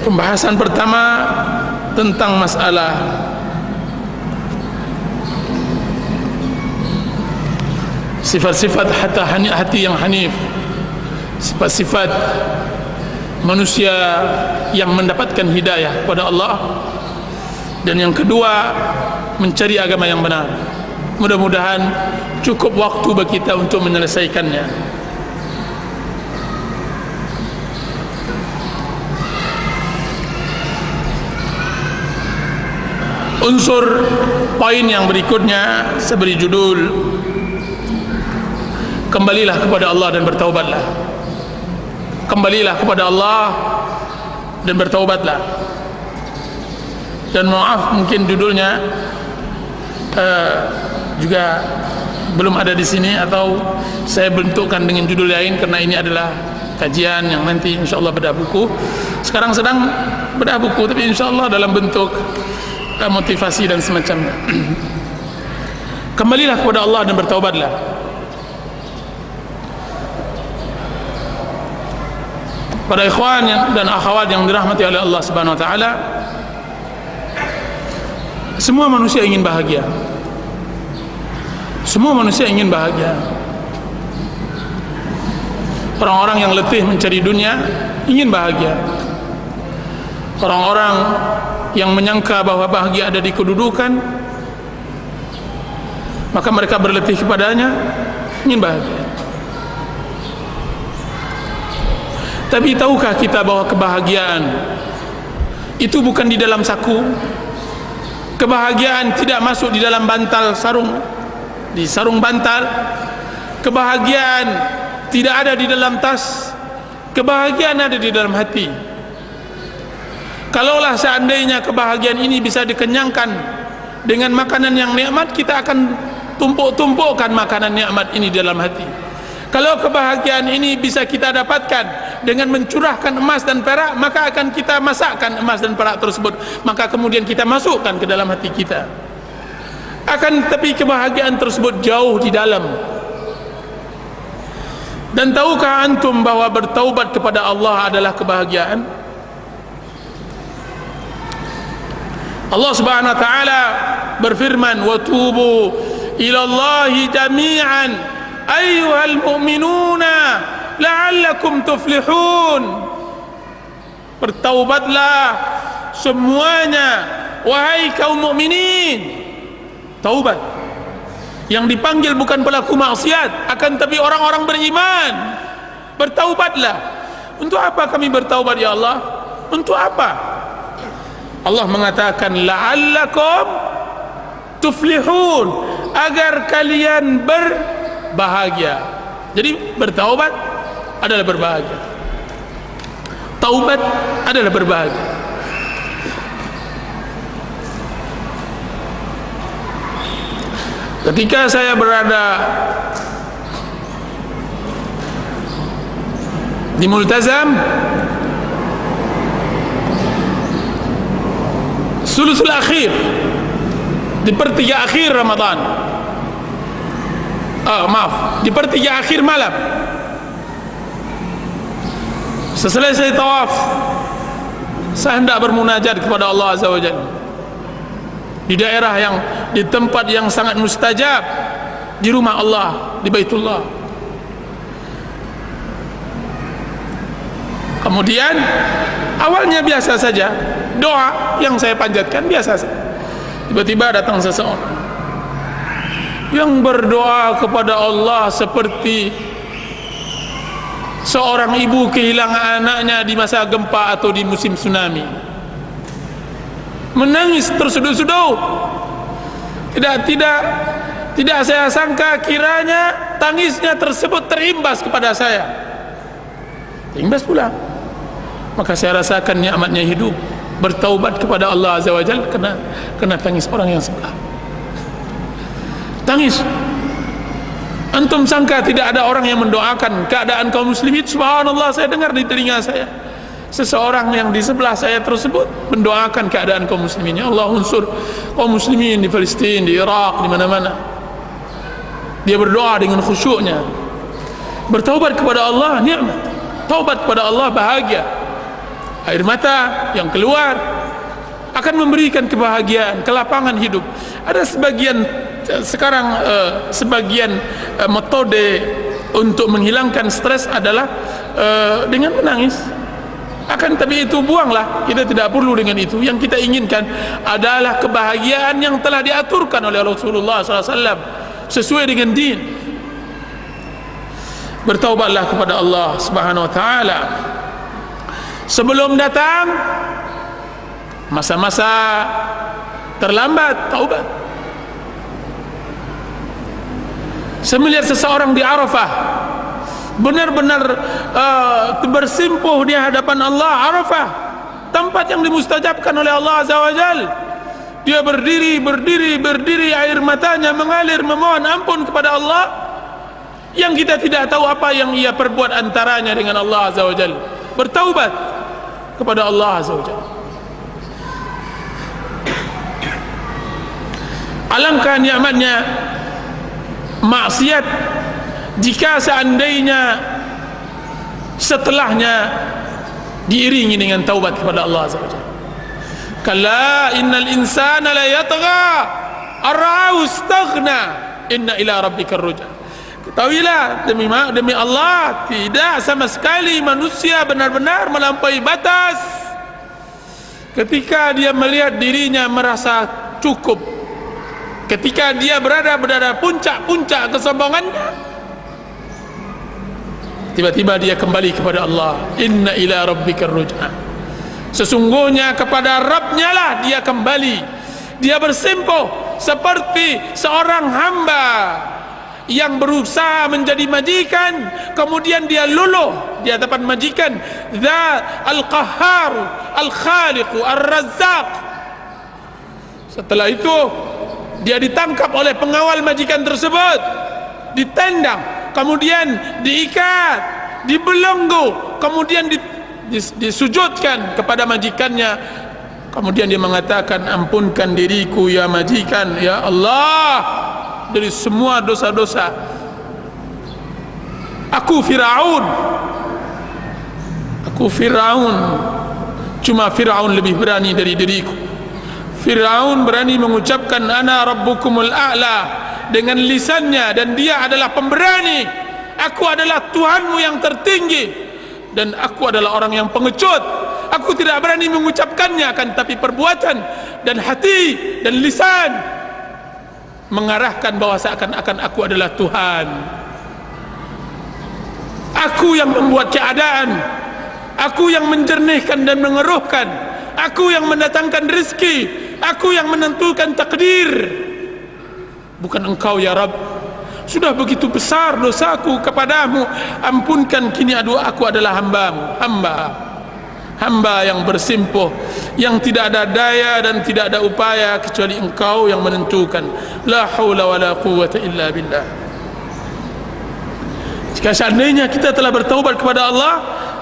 Pembahasan pertama tentang masalah sifat-sifat hati yang hanif, sifat-sifat manusia yang mendapatkan hidayah kepada Allah, dan yang kedua mencari agama yang benar. Mudah-mudahan cukup waktu bagi kita untuk menyelesaikannya. Unsur poin yang berikutnya saya beri judul, kembalilah kepada Allah dan bertaubatlah. Kembalilah kepada Allah dan bertaubatlah. Dan maaf, mungkin judulnya juga belum ada di sini, atau saya bentukkan dengan judul lain, karena ini adalah kajian yang nanti insyaallah bedah buku. Sekarang sedang bedah buku, tapi insyaallah dalam bentuk motivasi dan semacamnya. Kembalilah kepada Allah dan bertaubatlah. Para ikhwan dan akhwat yang dirahmati oleh Allah Subhanahu wa taala, semua manusia ingin bahagia. Semua manusia ingin bahagia. Orang-orang yang letih mencari dunia ingin bahagia. Orang-orang yang menyangka bahwa bahagia ada di kedudukan, maka mereka berletih kepadanya, ingin bahagia. Tapi tahukah kita bahwa kebahagiaan itu bukan di dalam saku? Kebahagiaan tidak masuk di dalam bantal sarung, di sarung bantal. Kebahagiaan tidak ada di dalam tas. Kebahagiaan ada di dalam hati. Kalaulah seandainya kebahagiaan ini bisa dikenyangkan dengan makanan yang nikmat, kita akan tumpuk-tumpukkan makanan nikmat ini dalam hati. Kalau kebahagiaan ini bisa kita dapatkan dengan mencurahkan emas dan perak, maka akan kita masakkan emas dan perak tersebut, maka kemudian kita masukkan ke dalam hati kita. Akan tetapi kebahagiaan tersebut jauh di dalam. Dan tahukah antum bahwa bertaubat kepada Allah adalah kebahagiaan? Allah Subhanahu wa taala berfirman, "Wa tubu ila Allahi jami'an ayyuhal mu'minuna la'allakum tuflihun." Bertaubatlah semuanya wahai kaum mukminin. Taubat yang dipanggil bukan pelaku maksiat, akan tapi orang-orang beriman. Bertaubatlah. Untuk apa kami bertaubat ya Allah? Untuk apa? Allah mengatakan la'allakum tuflihun, agar kalian berbahagia. Jadi bertaubat adalah berbahagia. Taubat adalah berbahagia. Ketika saya berada di Multazam sulusul akhir, di pertiga akhir Ramadan, di pertiga akhir malam, setelah saya tawaf, saya hendak bermunajat kepada Allah Azza wa Jalla di daerah yang, di tempat yang sangat mustajab, di rumah Allah, di Baitullah. Kemudian awalnya biasa saja, doa yang saya panjatkan biasa saja. Tiba-tiba datang seseorang yang berdoa kepada Allah seperti seorang ibu kehilangan anaknya di masa gempa atau di musim tsunami. Menangis tersuduh-suduh. Tidak saya sangka kiranya tangisnya tersebut terimbas kepada saya. Terimbas pula. Maka saya rasakan nikmatnya hidup, bertaubat kepada Allah Azza wa Jalla kena tangis orang yang sebelah. Tangis. Antum sangka tidak ada orang yang mendoakan keadaan kaum muslimin? Subhanallah, saya dengar di telinga saya seseorang yang di sebelah saya tersebut mendoakan keadaan kaum muslimin. Ya Allah, unsur kaum muslimin di Palestina, di Irak, di mana-mana. Dia berdoa dengan khusyuknya. Bertaubat kepada Allah nikmat. Taubat kepada Allah bahagia. Air mata yang keluar akan memberikan kebahagiaan, kelapangan hidup. Ada sebagian sekarang sebagian metode untuk menghilangkan stres adalah dengan menangis. Akan tapi itu buanglah, kita tidak perlu dengan itu. Yang kita inginkan adalah kebahagiaan yang telah diaturkan oleh Rasulullah SAW sesuai dengan din. Bertaubatlah kepada Allah Subhanahu wa taala sebelum datang masa-masa terlambat taubat. Saya melihat seseorang di Arafah benar-benar bersimpuh di hadapan Allah. Arafah, tempat yang dimustajabkan oleh Allah Azza wa Jal. Dia berdiri, air matanya mengalir memohon ampun kepada Allah, yang kita tidak tahu apa yang ia perbuat antaranya dengan Allah Azza wa Jal. Bertaubat kepada Allah Azza wa Jal. Alangkah nikmatnya maksiat jika seandainya setelahnya diiringi dengan taubat kepada Allah Azza wa Jalla. Kalla innal insana la yatgha ar-ra'ahu istaghna inna ila rabbikar ruj'a. Ketahuilah demi Allah, tidak sama sekali manusia benar-benar melampaui batas ketika dia melihat dirinya merasa cukup, ketika dia berada puncak-puncak kesombongannya, tiba-tiba dia kembali kepada Allah. Inna ila rabbikar ruj'a. Sesungguhnya kepada Rabbnya lah dia kembali. Dia bersimpuh seperti seorang hamba yang berusaha menjadi majikan, kemudian dia luluh di hadapan majikan. Dzat al-Qahhar, al-Khaliq, ar-Razzaq. Setelah itu dia ditangkap oleh pengawal majikan tersebut, ditendang, kemudian diikat, dibelenggu, kemudian disujudkan kepada majikannya. Kemudian dia mengatakan, ampunkan diriku ya majikan, ya Allah, dari semua dosa-dosa. Aku Fir'aun, cuma Fir'aun lebih berani dari diriku. Fir'aun berani mengucapkan ana rabbukumul a'la dengan lisannya, dan dia adalah pemberani. Aku adalah Tuhanmu yang tertinggi, dan aku adalah orang yang pengecut. Aku tidak berani mengucapkannya, akan tapi perbuatan dan hati dan lisan mengarahkan bahwa seakan-akan aku adalah Tuhan. Aku yang membuat keadaan, aku yang menjernihkan dan mengeruhkan, aku yang mendatangkan rezeki, aku yang menentukan takdir, bukan engkau ya Rabb. Sudah begitu besar dosaku kepadamu, ampunkan, kini aku adalah hambamu. Hamba yang bersimpuh, yang tidak ada daya dan tidak ada upaya kecuali engkau yang menentukan. La haula wa la quwwata illa billah. Jika seandainya kita telah bertaubat kepada Allah,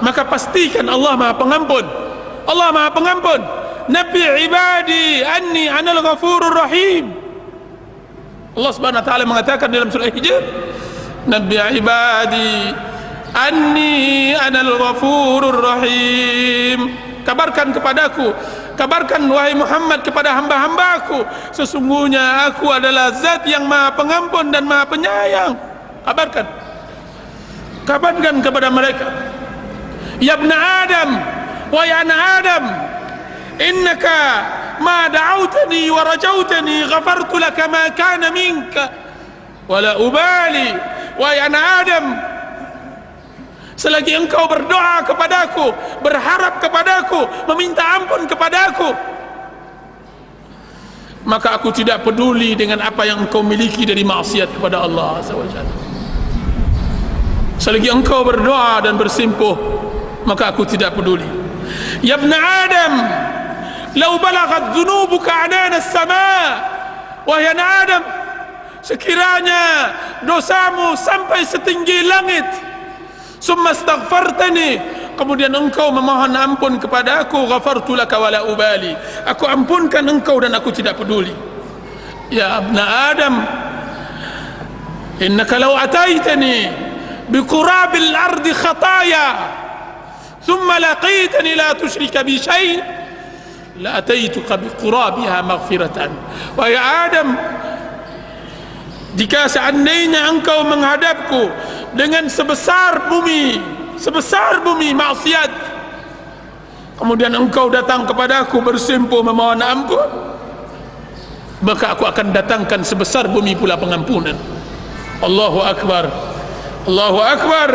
maka pastikan Allah Maha Pengampun. Allah Maha Pengampun. Nabi ibadi anni anal ghafurur rahim. Allah Subhanahu wa taala mengatakan dalam surah Hijr, Nabi ibadi anni anal ghafurur rahim. Kabarkan kepadaku, kabarkan wahai Muhammad kepada hamba-hambaku, sesungguhnya aku adalah zat yang Maha Pengampun dan Maha Penyayang. Kabarkan kepada mereka. Ya ibn Adam, wahai anak Adam, innaka ma da'awtani wa rajautani ghafartu laka ma kana minka wala ubali. Wahai anak Adam, selagi engkau berdoa kepadaku, berharap kepadaku, meminta ampun kepadaku, maka aku tidak peduli dengan apa yang engkau miliki dari maksiat kepada Allah SWT. Selagi engkau berdoa dan bersimpuh, maka aku tidak peduli. Ya ibn Adam, lau balagat dhunubuka anana as-sama'. Wahai anak Adam, sekiranya dosamu sampai setinggi langit, summa astaghfartani, kemudian engkau memohon ampun kepada aku, ghafartu laka wala ubali, aku ampunkan engkau dan aku tidak peduli. Ya ibn Adam, innaka law ataitani biqurabil ardi khataya thumma laqitani la tusyrika bi syai' la ataituka biqurabiha maghfiratan. Wahai Adam, jika seandainya engkau menghadapku dengan sebesar bumi maksiat, kemudian engkau datang kepadaku bersimpuh memohon ampun, maka aku akan datangkan sebesar bumi pula pengampunan. Allahu Akbar, Allahu Akbar.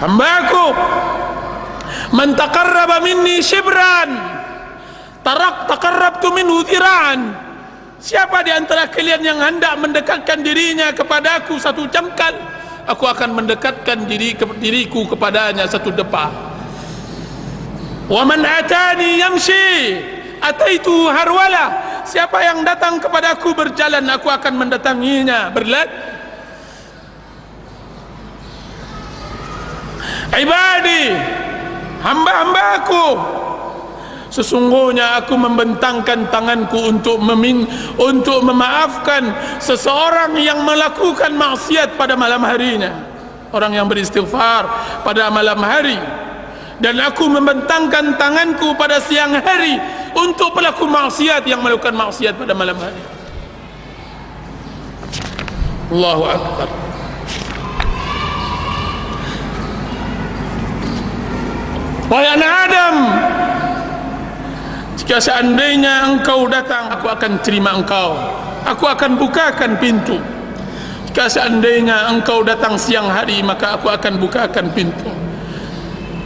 Hambaku, man taqarraba minni shibran taqarrabtu minhu dhira'an. Siapa di antara kalian yang hendak mendekatkan dirinya kepadaku satu jengkal, aku akan mendekatkan diriku kepadanya satu depa. Wa man atani yamshi ataitu harwala. Siapa yang datang kepadaku berjalan, aku akan mendatanginya berlari. Ibadi, hamba-hambaku, sesungguhnya aku membentangkan tanganku untuk memaafkan seseorang yang melakukan maksiat pada malam harinya, orang yang beristighfar pada malam hari, dan aku membentangkan tanganku pada siang hari untuk pelaku maksiat yang melakukan maksiat pada malam hari. Allahu Akbar. Wahai anak Adam, jika seandainya engkau datang, aku akan terima engkau, aku akan bukakan pintu. Jika seandainya engkau datang siang hari, maka aku akan bukakan pintu.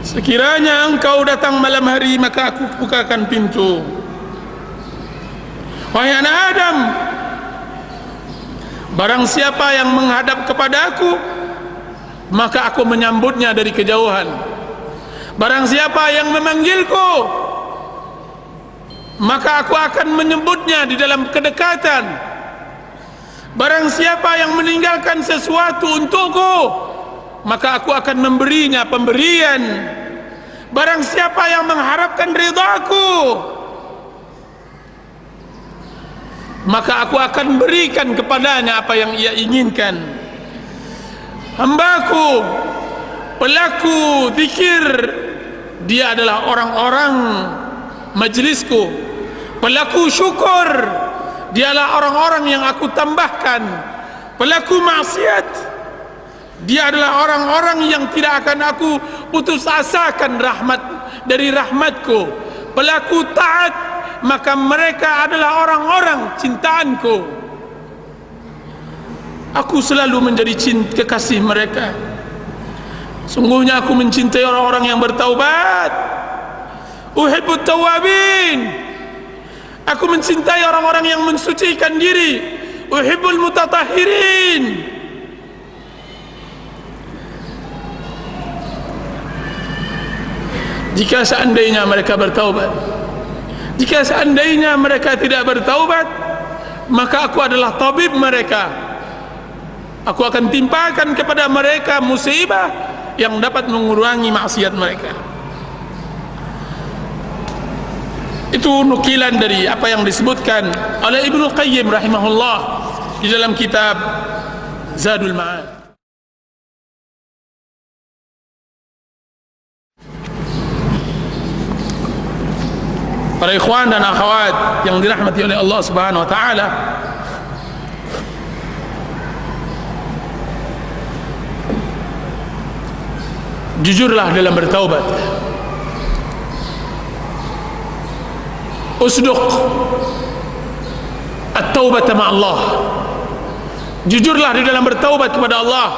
Sekiranya engkau datang malam hari, maka aku bukakan pintu. Wahai anak Adam, barang siapa yang menghadap kepada aku, maka aku menyambutnya dari kejauhan. Barang siapa yang memanggilku, maka aku akan menyebutnya di dalam kedekatan. Barang siapa yang meninggalkan sesuatu untukku, maka aku akan memberinya pemberian. Barang siapa yang mengharapkan ridhaku, maka aku akan berikan kepadanya apa yang ia inginkan. Hambaku, pelaku zikir, dia adalah orang-orang majlisku. Pelaku syukur, dialah orang-orang yang aku tambahkan. Pelaku maksiat, dia adalah orang-orang yang tidak akan aku putus asakan dari rahmatku. Pelaku taat, maka mereka adalah orang-orang cintaanku. Aku selalu menjadi kekasih mereka. Sungguhnya aku mencintai orang-orang yang bertaubat. Uhibbut tawabin. Aku mencintai orang-orang yang mensucikan diri. Uhibbul mutatahhirin. Jika seandainya mereka bertaubat, jika seandainya mereka tidak bertaubat, maka aku adalah tabib mereka. Aku akan timpakan kepada mereka musibah yang dapat mengurangi maksiat mereka. Itu nukilan dari apa yang disebutkan oleh Ibnu Qayyim rahimahullah di dalam kitab Zadul Ma'ad. Para ikhwan dan akhwat yang dirahmati oleh Allah Subhanahu wa taala, jujurlah dalam bertaubat. Usduq at-taubat ma Allah. Jujurlah di dalam bertaubat kepada Allah.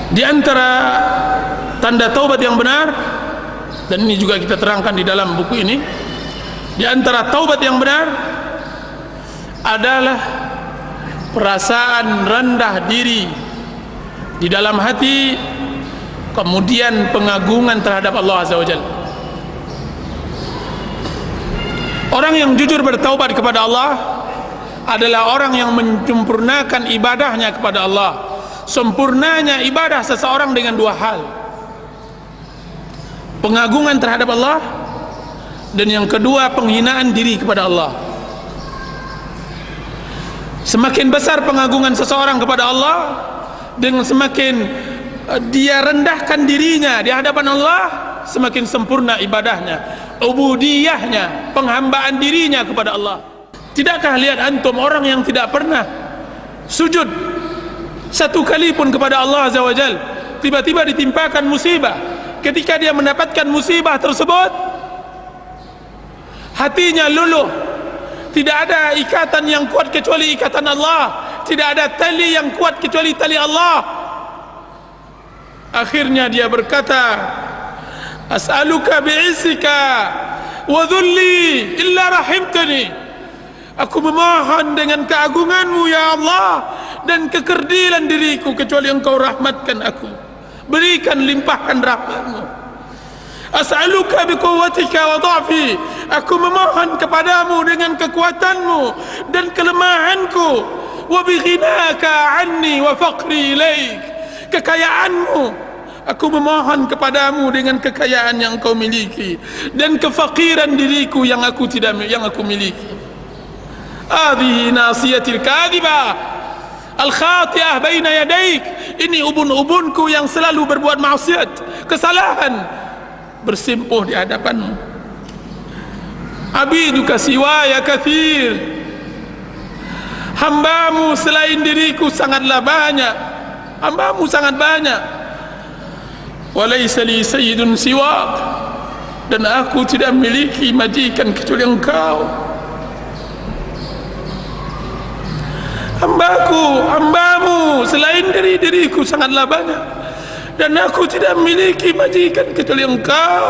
Di antara tanda taubat yang benar, dan ini juga kita terangkan di dalam buku ini, di antara taubat yang benar adalah perasaan rendah diri di dalam hati, kemudian pengagungan terhadap Allah Azza wa Jalla. Orang yang jujur bertaubat kepada Allah adalah orang yang menyempurnakan ibadahnya kepada Allah. Sempurnanya ibadah seseorang dengan dua hal: pengagungan terhadap Allah, dan yang kedua penghinaan diri kepada Allah. Semakin besar pengagungan seseorang kepada Allah, dengan semakin dia rendahkan dirinya di hadapan Allah, semakin sempurna ibadahnya, ubudiyahnya, penghambaan dirinya kepada Allah. Tidakkah lihat antum orang yang tidak pernah sujud satu kali pun kepada Allah Azza wa Jal, tiba-tiba ditimpakan musibah. Ketika dia mendapatkan musibah tersebut, hatinya luluh. Tidak ada ikatan yang kuat kecuali ikatan Allah. Tidak ada tali yang kuat kecuali tali Allah. Akhirnya dia berkata, as'aluka bi'izzika wa dhulli illa rahimtani. Aku memohon dengan keagunganmu ya Allah dan kekerdilan diriku, kecuali engkau rahmatkan aku, berikan limpahkan rahmatmu. As'aluka biquwwatika wa dha'fi. Aku memohon kepadamu dengan kekuatanmu dan kelemahanku. Wa bighinaka anni wa faqri ilaik. Kekayaanmu, aku memohon kepadamu dengan kekayaan yang engkau miliki dan kefakiran diriku yang aku miliki. Hadhihi nasiyatil kadhibah al-khati'ah baina yadaik. Ini ubun-ubunku yang selalu berbuat maksiat, kesalahan, bersimpuh di hadapanmu. Abiduka siwaya kathir. Hambamu selain diriku sangatlah banyak. Hambamu sangat banyak. Walaysa li sayyidun siwak. Dan aku tidak memiliki majikan kecuali engkau. Hambamu selain dari diriku sangatlah banyak, dan aku tidak memiliki majikan kecuali engkau.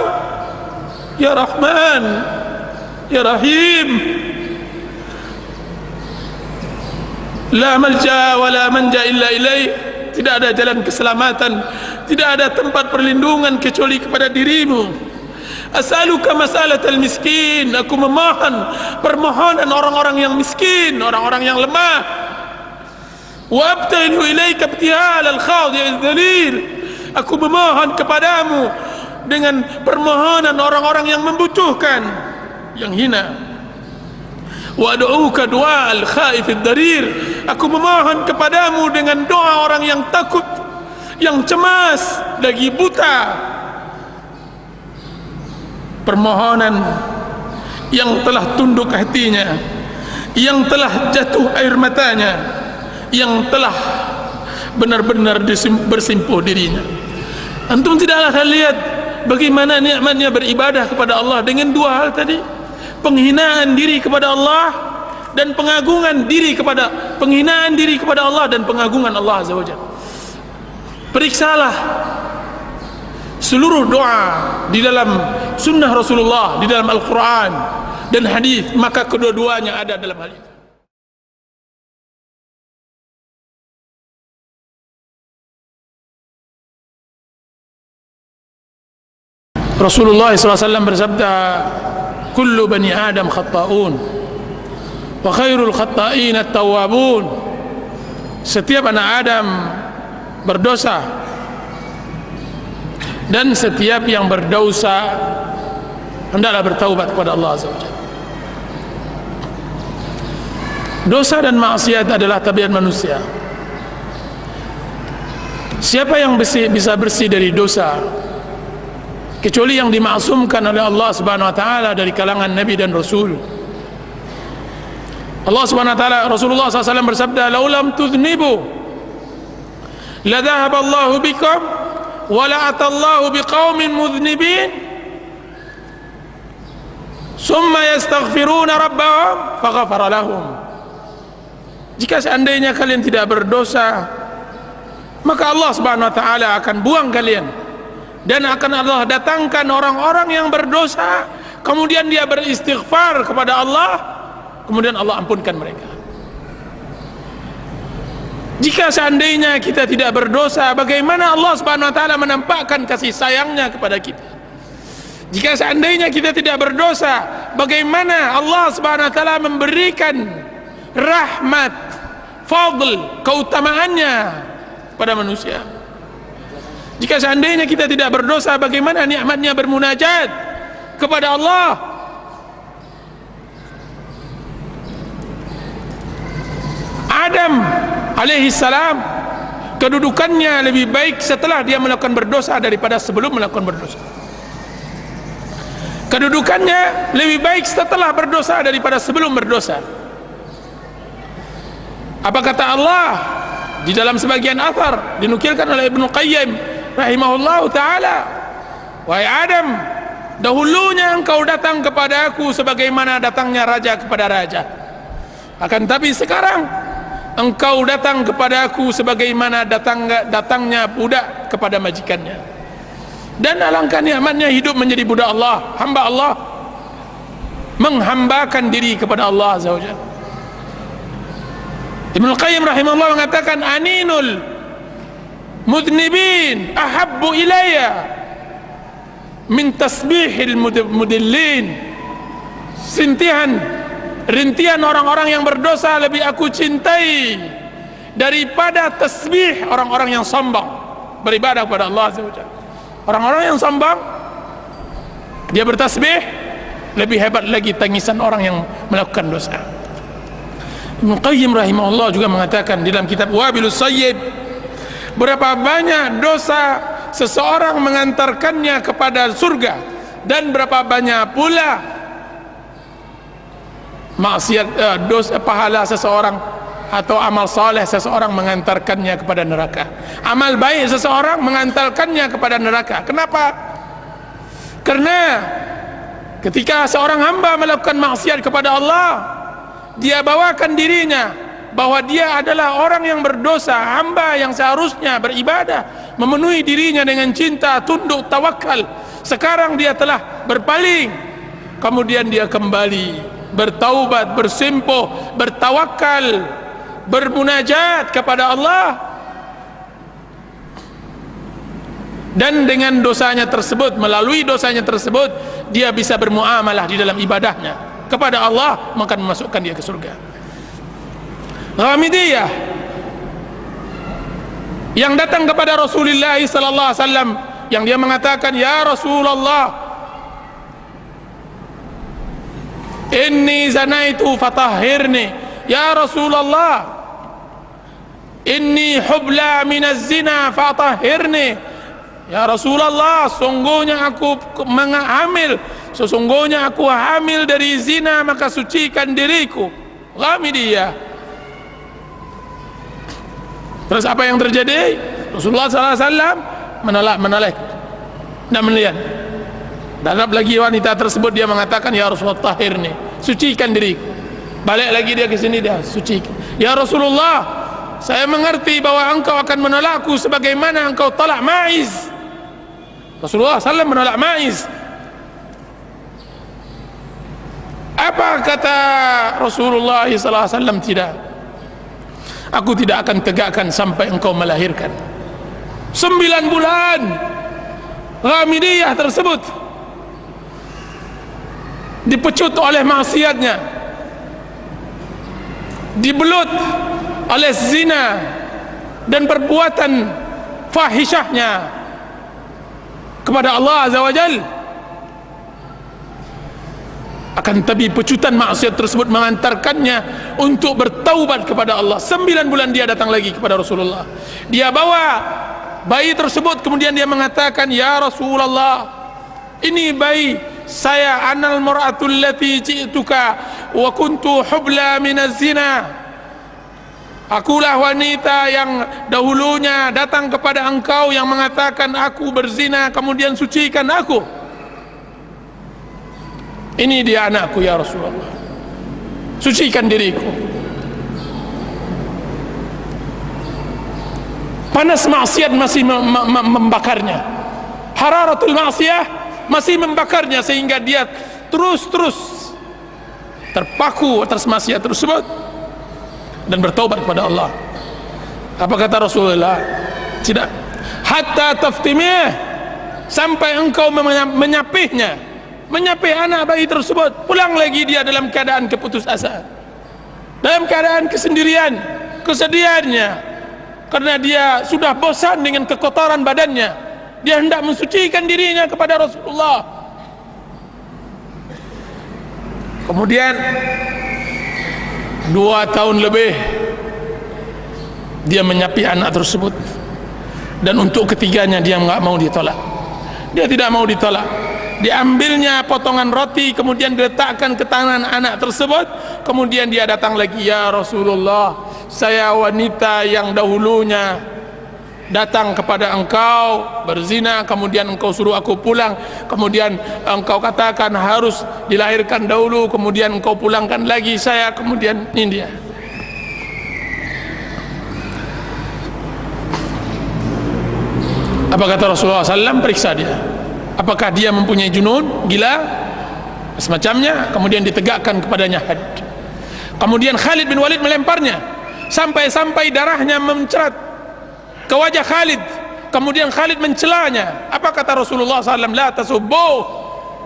Ya Rahman, Ya Rahim. La malja wa la manja illa ilaih. Tidak ada jalan keselamatan, tidak ada tempat perlindungan kecuali kepada dirimu. As'aluka mas'alatal miskin. Aku memohon permohonan orang-orang yang miskin, orang-orang yang lemah. Wa abtahilu ilaika ibtihal al-khadi' al-dhalil. Aku memohon kepadamu dengan permohonan orang-orang yang membutuhkan, yang hina. Wa ad'uka du'a al-khaif ad-darir. Aku memohon kepadamu dengan doa orang yang takut, yang cemas, lagi buta. Permohonan yang telah tunduk hatinya, yang telah jatuh air matanya, yang telah benar-benar bersimpuh dirinya. Antum tidaklah akan lihat bagaimana nikmatnya beribadah kepada Allah dengan dua hal tadi: penghinaan diri kepada Allah dan penghinaan diri kepada Allah dan pengagungan Allah Azza wa Jalla. Periksalah seluruh doa di dalam sunnah Rasulullah, di dalam Al-Quran dan hadis, maka kedua-duanya ada dalam hal itu. Rasulullah SAW bersabda, kullu bani Adam khatta'un wa khairul khatta'in at-tawwabun. Setiap anak Adam berdosa, dan setiap yang berdosa hendaklah bertaubat kepada Allah Azza wa Jalla. Dosa dan maksiat adalah tabiat manusia. Siapa yang bisa bersih dari dosa kecuali yang dimaksumkan oleh Allah Subhanahu wa taala dari kalangan nabi dan rasul? Allah Subhanahu wa taala, Rasulullah SAW bersabda, "Lau lam tudhnibu la dhahaba Allahu bikum wa la atallahu biqaumin mudhnibin summa yastaghfiruna rabbahum faghfara lahum." Jika seandainya kalian tidak berdosa, maka Allah Subhanahu wa taala akan buang kalian, dan akan Allah datangkan orang-orang yang berdosa, kemudian dia beristighfar kepada Allah, kemudian Allah ampunkan mereka. Jika seandainya kita tidak berdosa, bagaimana Allah Subhanahu wa taala menampakkan kasih sayangnya kepada kita? Jika seandainya kita tidak berdosa, bagaimana Allah Subhanahu wa taala memberikan rahmat, fadl, keutamaannya pada manusia? Jika seandainya kita tidak berdosa, bagaimana nikmatnya bermunajat kepada Allah? Adam alaihi salam, kedudukannya lebih baik setelah dia melakukan berdosa daripada sebelum melakukan berdosa. Kedudukannya lebih baik setelah berdosa daripada sebelum berdosa. Apa kata Allah? di dalam sebagian athar dinukilkan oleh Ibnu Qayyim rahimahullahu ta'ala, wahai Adam, dahulunya engkau datang kepada aku sebagaimana datangnya raja kepada raja, akan tapi sekarang engkau datang kepada aku sebagaimana datangnya budak kepada majikannya. Dan alangkah nikmatnya hidup menjadi budak Allah, hamba Allah, menghambakan diri kepada Allah Azza wa Jalla. Ibnu Qayyim rahimahullah mengatakan, aninul mudnibin ahabbu ilayya min tasbihil mudillin. Rintihan orang-orang yang berdosa lebih aku cintai daripada tasbih orang-orang yang sombong beribadah kepada Allah Azza wa Jalla. Orang-orang yang sombong, dia bertasbih, lebih hebat lagi tangisan orang yang melakukan dosa. Ibnu Qayyim rahimahullah juga mengatakan di dalam kitab Wabilus Sayyid, berapa banyak dosa seseorang mengantarkannya kepada surga, dan berapa banyak pula maksiat dosa pahala seseorang atau amal saleh seseorang mengantarkannya kepada neraka. Amal baik seseorang mengantarkannya kepada neraka. Kenapa? Karena ketika seorang hamba melakukan maksiat kepada Allah, dia bawakan dirinya bahwa dia adalah orang yang berdosa, hamba yang seharusnya beribadah, memenuhi dirinya dengan cinta, tunduk, tawakal. Sekarang dia telah berpaling, kemudian dia kembali bertaubat, bersimpuh, bertawakal, bermunajat kepada Allah, dan dengan dosanya tersebut, melalui dosanya tersebut, dia bisa bermuamalah di dalam ibadahnya kepada Allah, maka memasukkan dia ke surga. Ghamidiyah yang datang kepada Rasulullah sallallahu alaihi wasallam, yang dia mengatakan, ya Rasulullah, inni zanaitu fatahhirni. Ya Rasulullah, inni hubla minaz zina fatahhirni. Ya Rasulullah, sungguhnya aku hamil, sesungguhnya aku hamil dari zina, maka sucikan diriku. Ghamidiyah. Terus apa yang terjadi? Rasulullah SAW menolak, tidak melihat. Datang lagi wanita tersebut, dia mengatakan, ya Rasulullah, tahirni, sucikan diriku. Balik lagi dia ke sini, dia sucikan. Ya Rasulullah, saya mengerti bahwa engkau akan menolakku sebagaimana engkau tolak Ma'iz. Rasulullah SAW menolak Ma'iz. Apa kata Rasulullah SAW? Tidak, aku tidak akan tegakkan sampai engkau melahirkan. 9 bulan Ghamidiyah tersebut dipecut oleh maksiatnya, dibelut oleh zina dan perbuatan fahishahnya kepada Allah Azza wa Jalla. Akan tapi pecutan maksiat tersebut mengantarkannya untuk bertaubat kepada Allah. 9 bulan dia datang lagi kepada Rasulullah, dia bawa bayi tersebut, kemudian dia mengatakan, ya Rasulullah, ini bayi saya, anal mar'atul lati ji'tuka wa kuntu hubla minaz zina. Akulah wanita yang dahulunya datang kepada engkau yang mengatakan aku berzina, kemudian sucikan aku. Ini dia anakku ya Rasulullah, sucikan diriku. Panas maksiat masih membakarnya, hararatul maksiyah masih membakarnya, sehingga dia terus terpaku atas maksiat tersebut dan bertaubat kepada Allah. Apa kata Rasulullah? Tidak, hatta taftimih, sampai engkau menyapihnya, menyapih anak bayi tersebut. Pulang lagi dia dalam keadaan keputus asa, dalam keadaan kesendirian, kesedihannya, karena dia sudah bosan dengan kekotoran badannya. Dia hendak mensucikan dirinya kepada Rasulullah. Kemudian 2 tahun lebih dia menyapi anak tersebut, dan untuk ketiganya dia nggak mau ditolak. Dia tidak mau ditolak. Diambilnya potongan roti, kemudian diletakkan ke tangan anak tersebut. Kemudian dia datang lagi, ya Rasulullah, saya wanita yang dahulunya datang kepada engkau berzina, kemudian engkau suruh aku pulang, kemudian engkau katakan harus dilahirkan dahulu, kemudian engkau pulangkan lagi saya, kemudian ini dia. Apa kata Rasulullah SAW? Periksa dia, apakah dia mempunyai junun, gila, semacamnya. Kemudian ditegakkan kepadanya had. Kemudian Khalid bin Walid melemparnya sampai-sampai darahnya mencerat ke wajah Khalid. Kemudian Khalid mencelanya. Apa kata Rasulullah SAW? La tasubbu,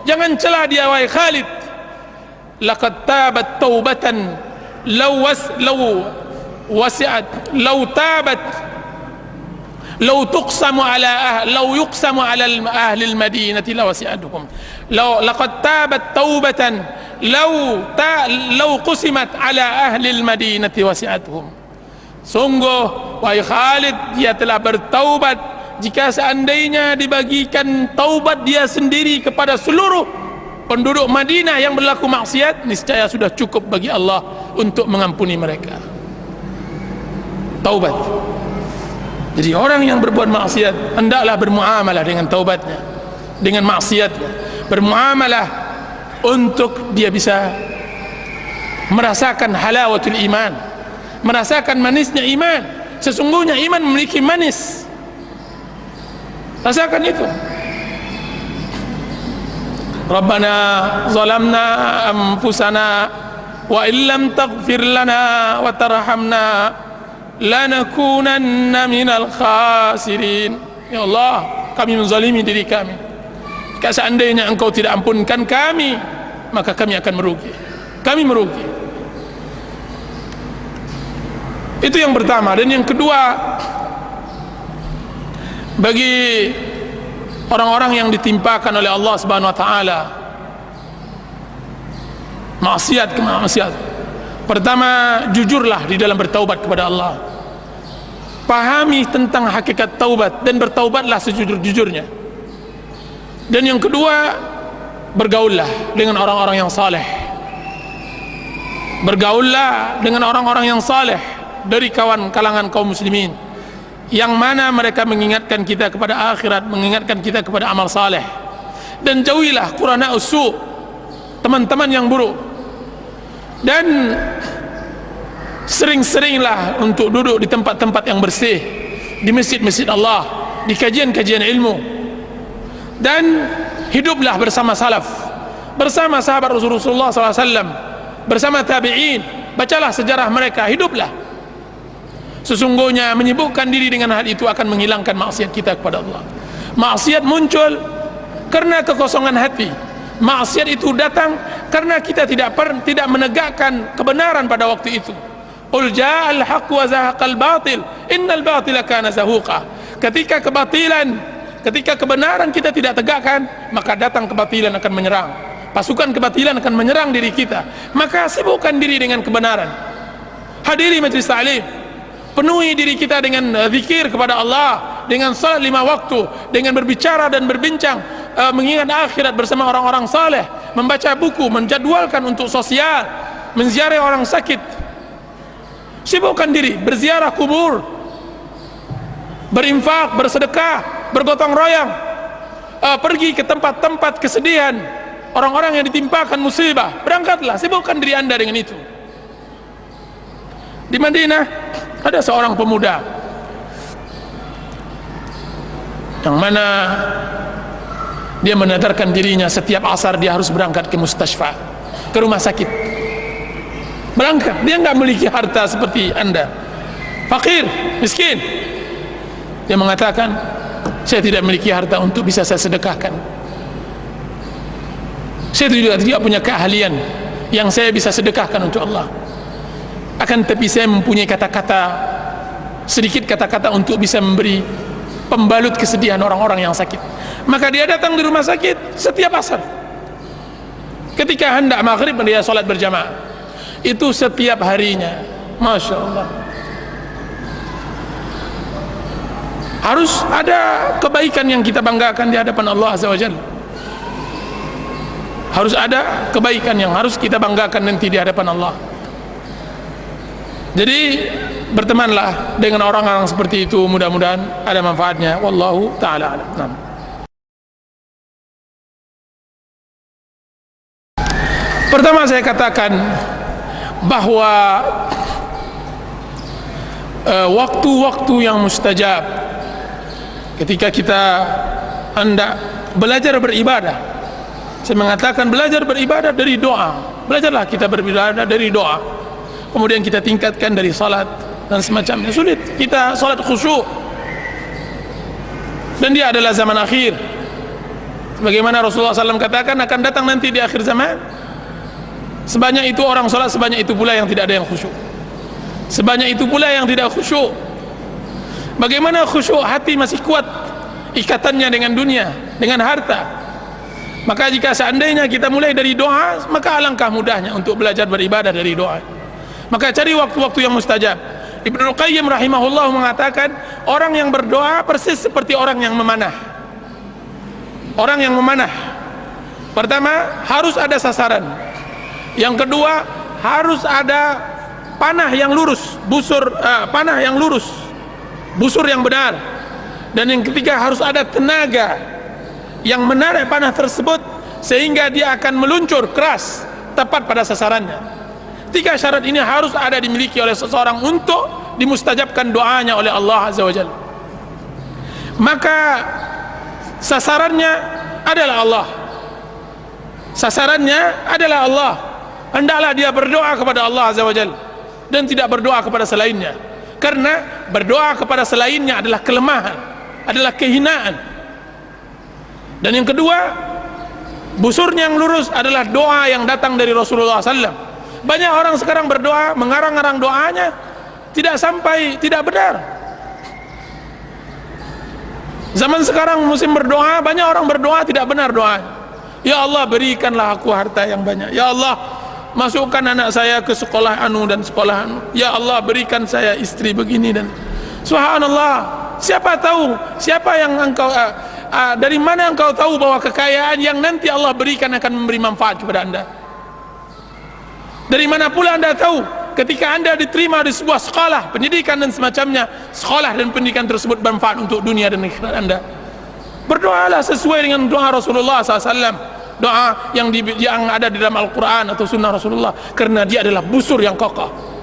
jangan celah dia wahai Khalid. Laqad tabat taubatan law wasi'at law tabat law tuqsamu ala law yuqsamu ala ahli al-madinati la wasi'atuhum. Laqad tabat taubatan law qusimat ala ahli al-madinati wasi'atuhum. Sungguh wahai Khalid, dia telah bertaubat jika seandainya dibagikan taubat dia sendiri kepada seluruh penduduk Madinah yang berlaku maksiat, niscaya sudah cukup bagi Allah untuk mengampuni mereka. Taubat. Jadi orang yang berbuat maksiat hendaklah bermuamalah dengan taubatnya, dengan maksiatnya, bermuamalah untuk dia bisa merasakan halawatul iman, merasakan manisnya iman. Sesungguhnya iman memiliki manis, rasakan itu. Rabbana zalamna anfusana wa illam taghfir lana wa tarhamna lanakunanna minal khasirin. Ya Allah, kami menzalimi diri kami. Jika seandainya engkau tidak ampunkan kami, maka kami akan merugi. Kami merugi. Itu yang pertama. Dan yang kedua, bagi orang-orang yang ditimpakan oleh Allah Subhanahu wa taala maksiat ke maksiat, pertama, jujurlah di dalam bertaubat kepada Allah. Pahami tentang hakikat taubat dan bertaubatlah sejujur-jujurnya. Dan yang kedua, bergaullah dengan orang-orang yang saleh. Bergaullah dengan orang-orang yang saleh dari kalangan kaum muslimin, yang mana mereka mengingatkan kita kepada akhirat, mengingatkan kita kepada amal saleh. Dan jauhilah qurana usu, teman-teman yang buruk. Dan sering-seringlah untuk duduk di tempat-tempat yang bersih, di masjid-masjid Allah, di kajian-kajian ilmu. Dan hiduplah bersama salaf, bersama sahabat Rasulullah SAW, bersama tabi'in. Bacalah sejarah mereka, hiduplah. Sesungguhnya menyibukkan diri dengan hal itu akan menghilangkan maksiat kita kepada Allah. Maksiat muncul karena kekosongan hati. Maksiat itu datang karena kita tidak menegakkan kebenaran pada waktu itu. Qul ja'al haqq wa zahaqal batil innal batila kana zahuqa. Ketika kebenaran kita tidak tegakkan, maka datang kebatilan akan menyerang. Pasukan kebatilan akan menyerang diri kita. Maka sibukkan diri dengan kebenaran. Hadiri majlis ta'lim. Penuhi diri kita dengan zikir kepada Allah, dengan salat 5 waktu, dengan berbicara dan berbincang, mengingat akhirat bersama orang-orang saleh, membaca buku, menjadwalkan untuk sosial, menziarah orang sakit. Sibukkan diri, berziarah kubur, berinfak, bersedekah, bergotong royong, pergi ke tempat-tempat kesedihan orang-orang yang ditimpakan musibah. Berangkatlah, sibukkan diri anda dengan itu. Di Madinah ada seorang pemuda yang mana dia menadarkan dirinya setiap asar dia harus berangkat ke mustasfa, ke rumah sakit. Berangkat, dia nggak memiliki harta seperti anda, fakir, miskin. Dia mengatakan, saya tidak memiliki harta untuk bisa saya sedekahkan. Saya juga tidak punya keahlian yang saya bisa sedekahkan untuk Allah. Akan tapi saya mempunyai kata-kata, sedikit kata-kata untuk bisa memberi pembalut kesedihan orang-orang yang sakit. Maka dia datang di rumah sakit setiap asar. Ketika hendak maghrib dia sholat berjamaah. Itu setiap harinya. Masya Allah. Harus ada kebaikan yang kita banggakan di hadapan Allah Azza wa Jalla. Harus ada kebaikan yang harus kita banggakan nanti di hadapan Allah. Jadi bertemanlah dengan orang-orang seperti itu, mudah-mudahan ada manfaatnya. Wallahu ta'ala a'lam. Nah. Pertama saya katakan bahwa waktu-waktu yang mustajab ketika kita hendak belajar beribadah, saya mengatakan belajar beribadah dari doa. Belajarlah kita beribadah dari doa, kemudian kita tingkatkan dari salat dan semacamnya. Sulit kita salat khusyuk, dan dia adalah zaman akhir. Bagaimana Rasulullah SAW katakan akan datang nanti di akhir zaman, sebanyak itu orang salat, sebanyak itu pula yang tidak ada yang khusyuk, sebanyak itu pula yang tidak khusyuk. Bagaimana khusyuk? Hati masih kuat ikatannya dengan dunia, dengan harta. Maka jika seandainya kita mulai dari doa, maka alangkah mudahnya untuk belajar beribadah dari doa. Maka cari waktu-waktu yang mustajab. Ibnu Qayyim rahimahullah mengatakan, orang yang berdoa persis seperti orang yang memanah. Orang yang memanah, pertama harus ada sasaran, yang kedua harus ada panah yang lurus, panah yang lurus, busur yang benar, dan yang ketiga harus ada tenaga yang menarik panah tersebut sehingga dia akan meluncur keras tepat pada sasarannya. Tiga syarat ini harus ada dimiliki oleh seseorang untuk dimustajabkan doanya oleh Allah Azza wa Jalla. Maka sasarannya adalah Allah, sasarannya adalah Allah. Hendaklah dia berdoa kepada Allah Azza wa Jalla dan tidak berdoa kepada selainnya, karena berdoa kepada selainnya adalah kelemahan, adalah kehinaan. Dan yang kedua, busurnya yang lurus adalah doa yang datang dari Rasulullah SAW. Banyak orang sekarang berdoa, mengarang-arang doanya, tidak sampai, tidak benar. Zaman sekarang musim berdoa, banyak orang berdoa tidak benar doanya. Ya Allah, berikanlah aku harta yang banyak. Ya Allah, masukkan anak saya ke sekolah anu dan sekolah anu. Ya Allah, berikan saya istri begini dan subhanallah. Siapa tahu, siapa yang engkau dari mana engkau tahu bahwa kekayaan yang nanti Allah berikan akan memberi manfaat kepada anda? Dari mana pula anda tahu ketika anda diterima di sebuah sekolah pendidikan dan semacamnya, sekolah dan pendidikan tersebut bermanfaat untuk dunia dan akhirat anda? Berdoalah sesuai dengan doa Rasulullah SAW, doa yang ada di dalam Al-Quran atau Sunnah Rasulullah, karena dia adalah busur yang kokoh.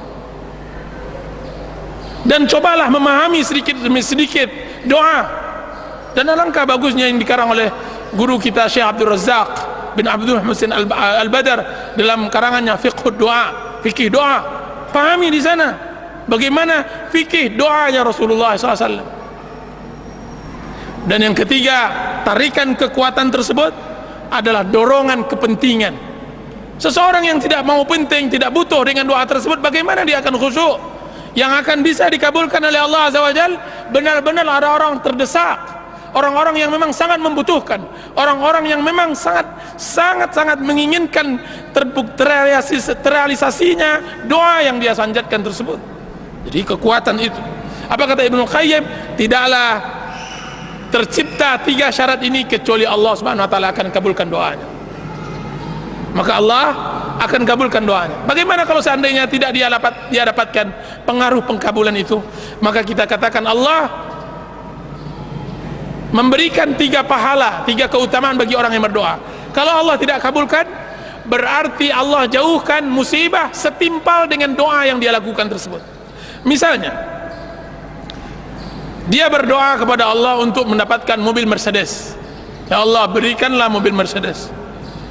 Dan cobalah memahami sedikit demi sedikit doa. Dan alangkah bagusnya yang dikarang oleh guru kita Syekh Abdul Razak bin Abdul Muhsin Al-Badar dalam karangannya Fiqh Doa, fikih doa. Pahami di sana bagaimana fikih doanya Rasulullah SAW. Dan yang ketiga, tarikan kekuatan tersebut adalah dorongan kepentingan. Seseorang yang tidak mau penting, tidak butuh dengan doa tersebut, bagaimana dia akan khusyuk? Yang akan bisa dikabulkan oleh Allah Azza wa Jalla benar-benar ada orang terdesak, orang-orang yang memang sangat membutuhkan, orang-orang yang memang sangat menginginkan terrealisasinya doa yang dia sanjatkan tersebut. Jadi kekuatan itu, apa kata Ibnu Qayyim, tidaklah tercipta tiga syarat ini kecuali Allah Subhanahu wa taala akan kabulkan doanya. Maka Allah akan kabulkan doanya. Bagaimana kalau seandainya tidak dia dapatkan pengaruh pengkabulan itu? Maka kita katakan Allah memberikan tiga pahala, tiga keutamaan bagi orang yang berdoa. Kalau Allah tidak kabulkan, berarti Allah jauhkan musibah setimpal dengan doa yang dia lakukan tersebut. Misalnya, dia berdoa kepada Allah untuk mendapatkan mobil Mercedes. Ya Allah, berikanlah mobil Mercedes.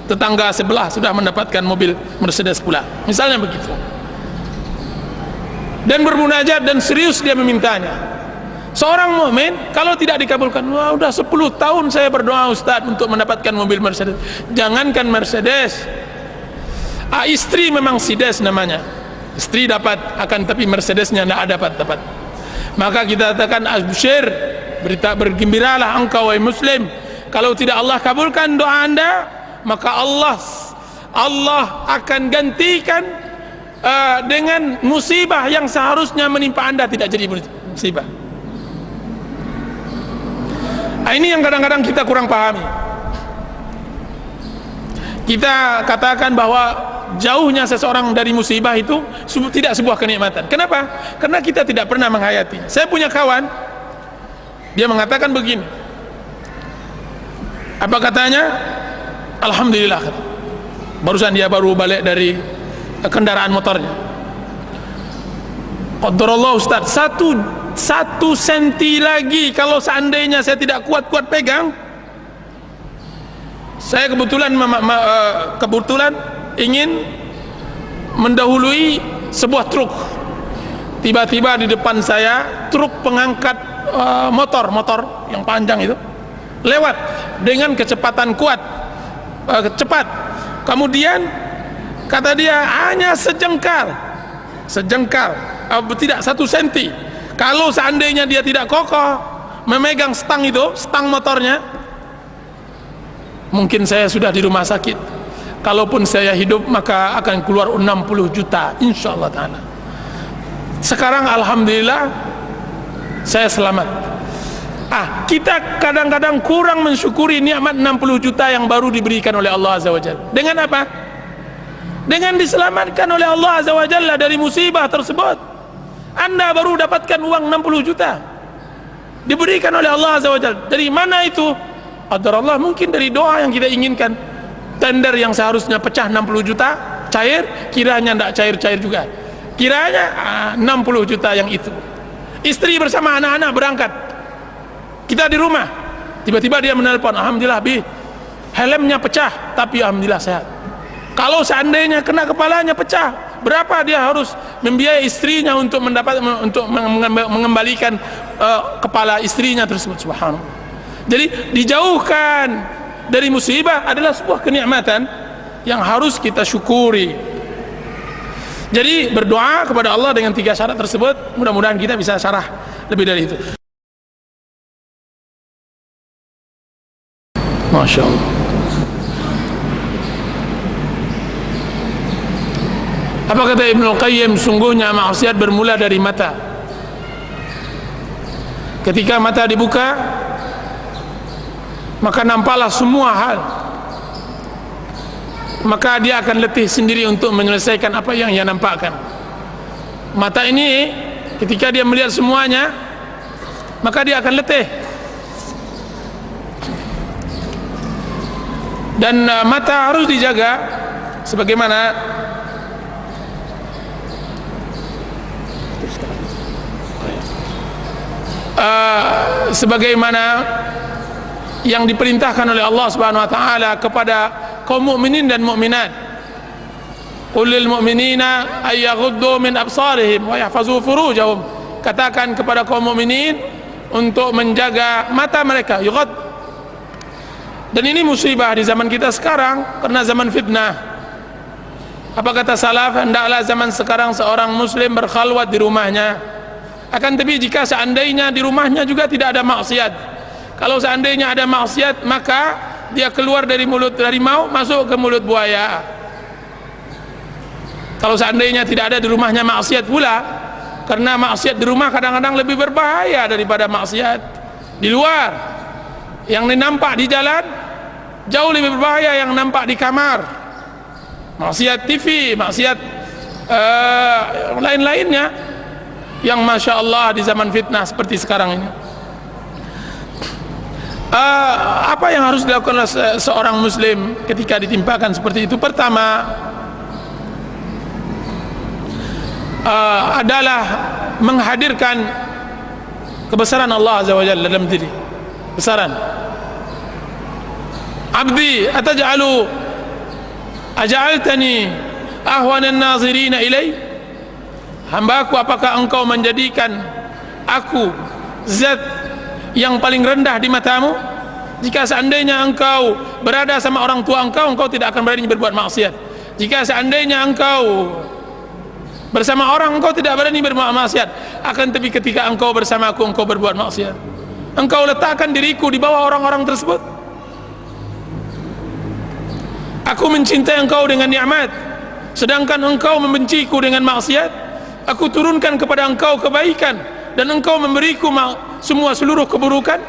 Tetangga sebelah sudah mendapatkan mobil Mercedes pula, misalnya begitu. Dan bermunajat dan serius dia memintanya. Seorang mukmin kalau tidak dikabulkan, wah udah 10 tahun saya berdoa Ustaz untuk mendapatkan mobil Mercedes. Jangankan Mercedes, istri memang Sides namanya, istri dapat, akan tapi Mercedesnya tidak dapat. Maka kita katakan absyir, bergembiralah engkau wahai muslim, kalau tidak Allah kabulkan doa anda, maka Allah akan gantikan dengan musibah yang seharusnya menimpa anda tidak jadi musibah. Ini yang kadang-kadang kita kurang pahami. Kita katakan bahwa jauhnya seseorang dari musibah itu tidak sebuah kenikmatan. Kenapa? Karena kita tidak pernah menghayatinya. Saya punya kawan, dia mengatakan begini, apa katanya? Alhamdulillah, barusan dia baru balik dari kendaraan motornya. Qadarullah Ustaz, satu senti lagi kalau seandainya saya tidak kuat-kuat pegang. Saya kebetulan ingin mendahului sebuah truk. Tiba-tiba di depan saya truk pengangkat motor yang panjang itu lewat dengan kecepatan kuat, cepat. Kemudian kata dia hanya sejengkal, tidak 1 senti. Kalau seandainya dia tidak kokoh memegang stang motornya, mungkin saya sudah di rumah sakit. Kalaupun saya hidup maka akan keluar 60 juta insyaallah ta'ala. Sekarang alhamdulillah saya selamat. Kita kadang-kadang kurang mensyukuri nikmat 60 juta yang baru diberikan oleh Allah Azza wa Jalla. Dengan apa? Dengan diselamatkan oleh Allah Azza wa Jalla dari musibah tersebut. Anda baru dapatkan uang 60 juta diberikan oleh Allah Azza wa Jalla. Dari mana itu? Qadarullah, mungkin dari doa yang kita inginkan. Tender yang seharusnya pecah 60 juta cair, kiranya tidak cair-cair juga. Kiranya 60 juta yang itu. Istri bersama anak-anak berangkat, kita di rumah, tiba-tiba dia menelpon, alhamdulillah Bi, helmnya pecah tapi alhamdulillah sehat. Kalau seandainya kena kepalanya pecah, berapa dia harus membiayai istrinya untuk mengembalikan kepala istrinya tersebut? Subhanallah. Jadi dijauhkan dari musibah adalah sebuah kenikmatan yang harus kita syukuri. Jadi berdoa kepada Allah dengan 3 syarat tersebut, mudah-mudahan kita bisa syarah lebih dari itu. Masya Allah. Apa kata Ibnu Qayyim? Sungguhnya maksiat bermula dari mata. Ketika mata dibuka, maka nampaklah semua hal. Maka dia akan letih sendiri untuk menyelesaikan apa yang ia nampakkan. Mata ini ketika dia melihat semuanya, maka dia akan letih. Dan mata harus dijaga sebagaimana yang diperintahkan oleh Allah Subhanahu wa taala kepada kaum mukminin dan mukminat. Qul lil mu'minina ay yaghuddu min absarihim wa yahfazu furujahum. Katakan kepada kaum mukminin untuk menjaga mata mereka, yughad. Dan ini musibah di zaman kita sekarang karena zaman fitnah. Apa kata salaf? Hendaklah zaman sekarang seorang muslim berkhalwat di rumahnya. Akan tapi jika seandainya di rumahnya juga tidak ada maksiat, kalau seandainya ada maksiat, maka dia keluar dari mulut harimau masuk ke mulut buaya. Kalau seandainya tidak ada di rumahnya maksiat pula, karena maksiat di rumah kadang-kadang lebih berbahaya daripada maksiat di luar. Yang nampak di jalan jauh lebih berbahaya yang nampak di kamar. Maksiat TV, maksiat lain-lainnya yang Masya Allah di zaman fitnah seperti sekarang ini. Apa yang harus dilakukan oleh seorang muslim ketika ditimpakan seperti itu? Pertama adalah menghadirkan kebesaran Allah Azza wa Jalla dalam diri. Besaran, abdi aja'altani ahwanan nazirina ilai, hambaku, apakah engkau menjadikan aku zat yang paling rendah di matamu? Jika seandainya engkau berada sama orang tua engkau tidak akan berani berbuat maksiat. Jika seandainya engkau bersama orang, engkau tidak berani berbuat maksiat. Akan tapi ketika engkau bersama aku, engkau berbuat maksiat. Engkau letakkan diriku di bawah orang-orang tersebut. Aku mencintai engkau dengan nikmat, sedangkan engkau membenciku dengan maksiat. Aku turunkan kepada engkau kebaikan dan engkau memberiku seluruh keburukan.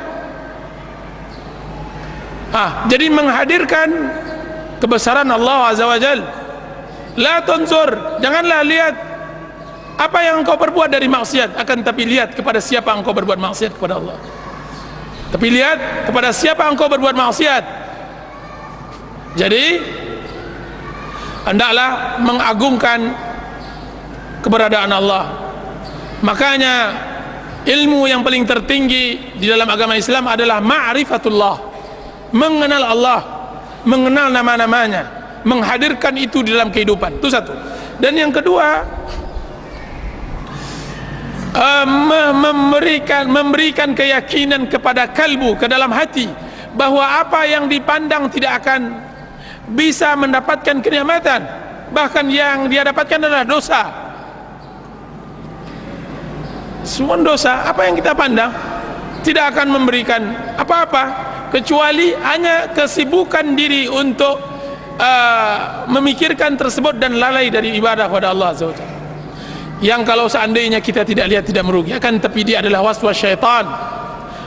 Jadi menghadirkan kebesaran Allah Azza wa Jalla La tanzur, janganlah lihat apa yang engkau perbuat dari maksiat, akan tapi lihat kepada siapa engkau berbuat maksiat kepada Allah. Tapi lihat kepada siapa engkau berbuat maksiat. Jadi hendaklah mengagungkan keberadaan Allah. Makanya ilmu yang paling tertinggi di dalam agama Islam adalah ma'rifatullah, mengenal Allah, mengenal nama-namanya, menghadirkan itu di dalam kehidupan. Itu satu. Dan yang kedua, memberikan keyakinan kepada kalbu, ke dalam hati, bahwa apa yang dipandang tidak akan bisa mendapatkan kenikmatan, bahkan yang dia dapatkan adalah dosa. Semua dosa, apa yang kita pandang tidak akan memberikan apa-apa, kecuali hanya kesibukan diri untuk memikirkan tersebut dan lalai dari ibadah kepada Allah Azza wa Jalla. Yang kalau seandainya kita tidak lihat tidak merugi, akan tapi dia adalah waswas syaitan,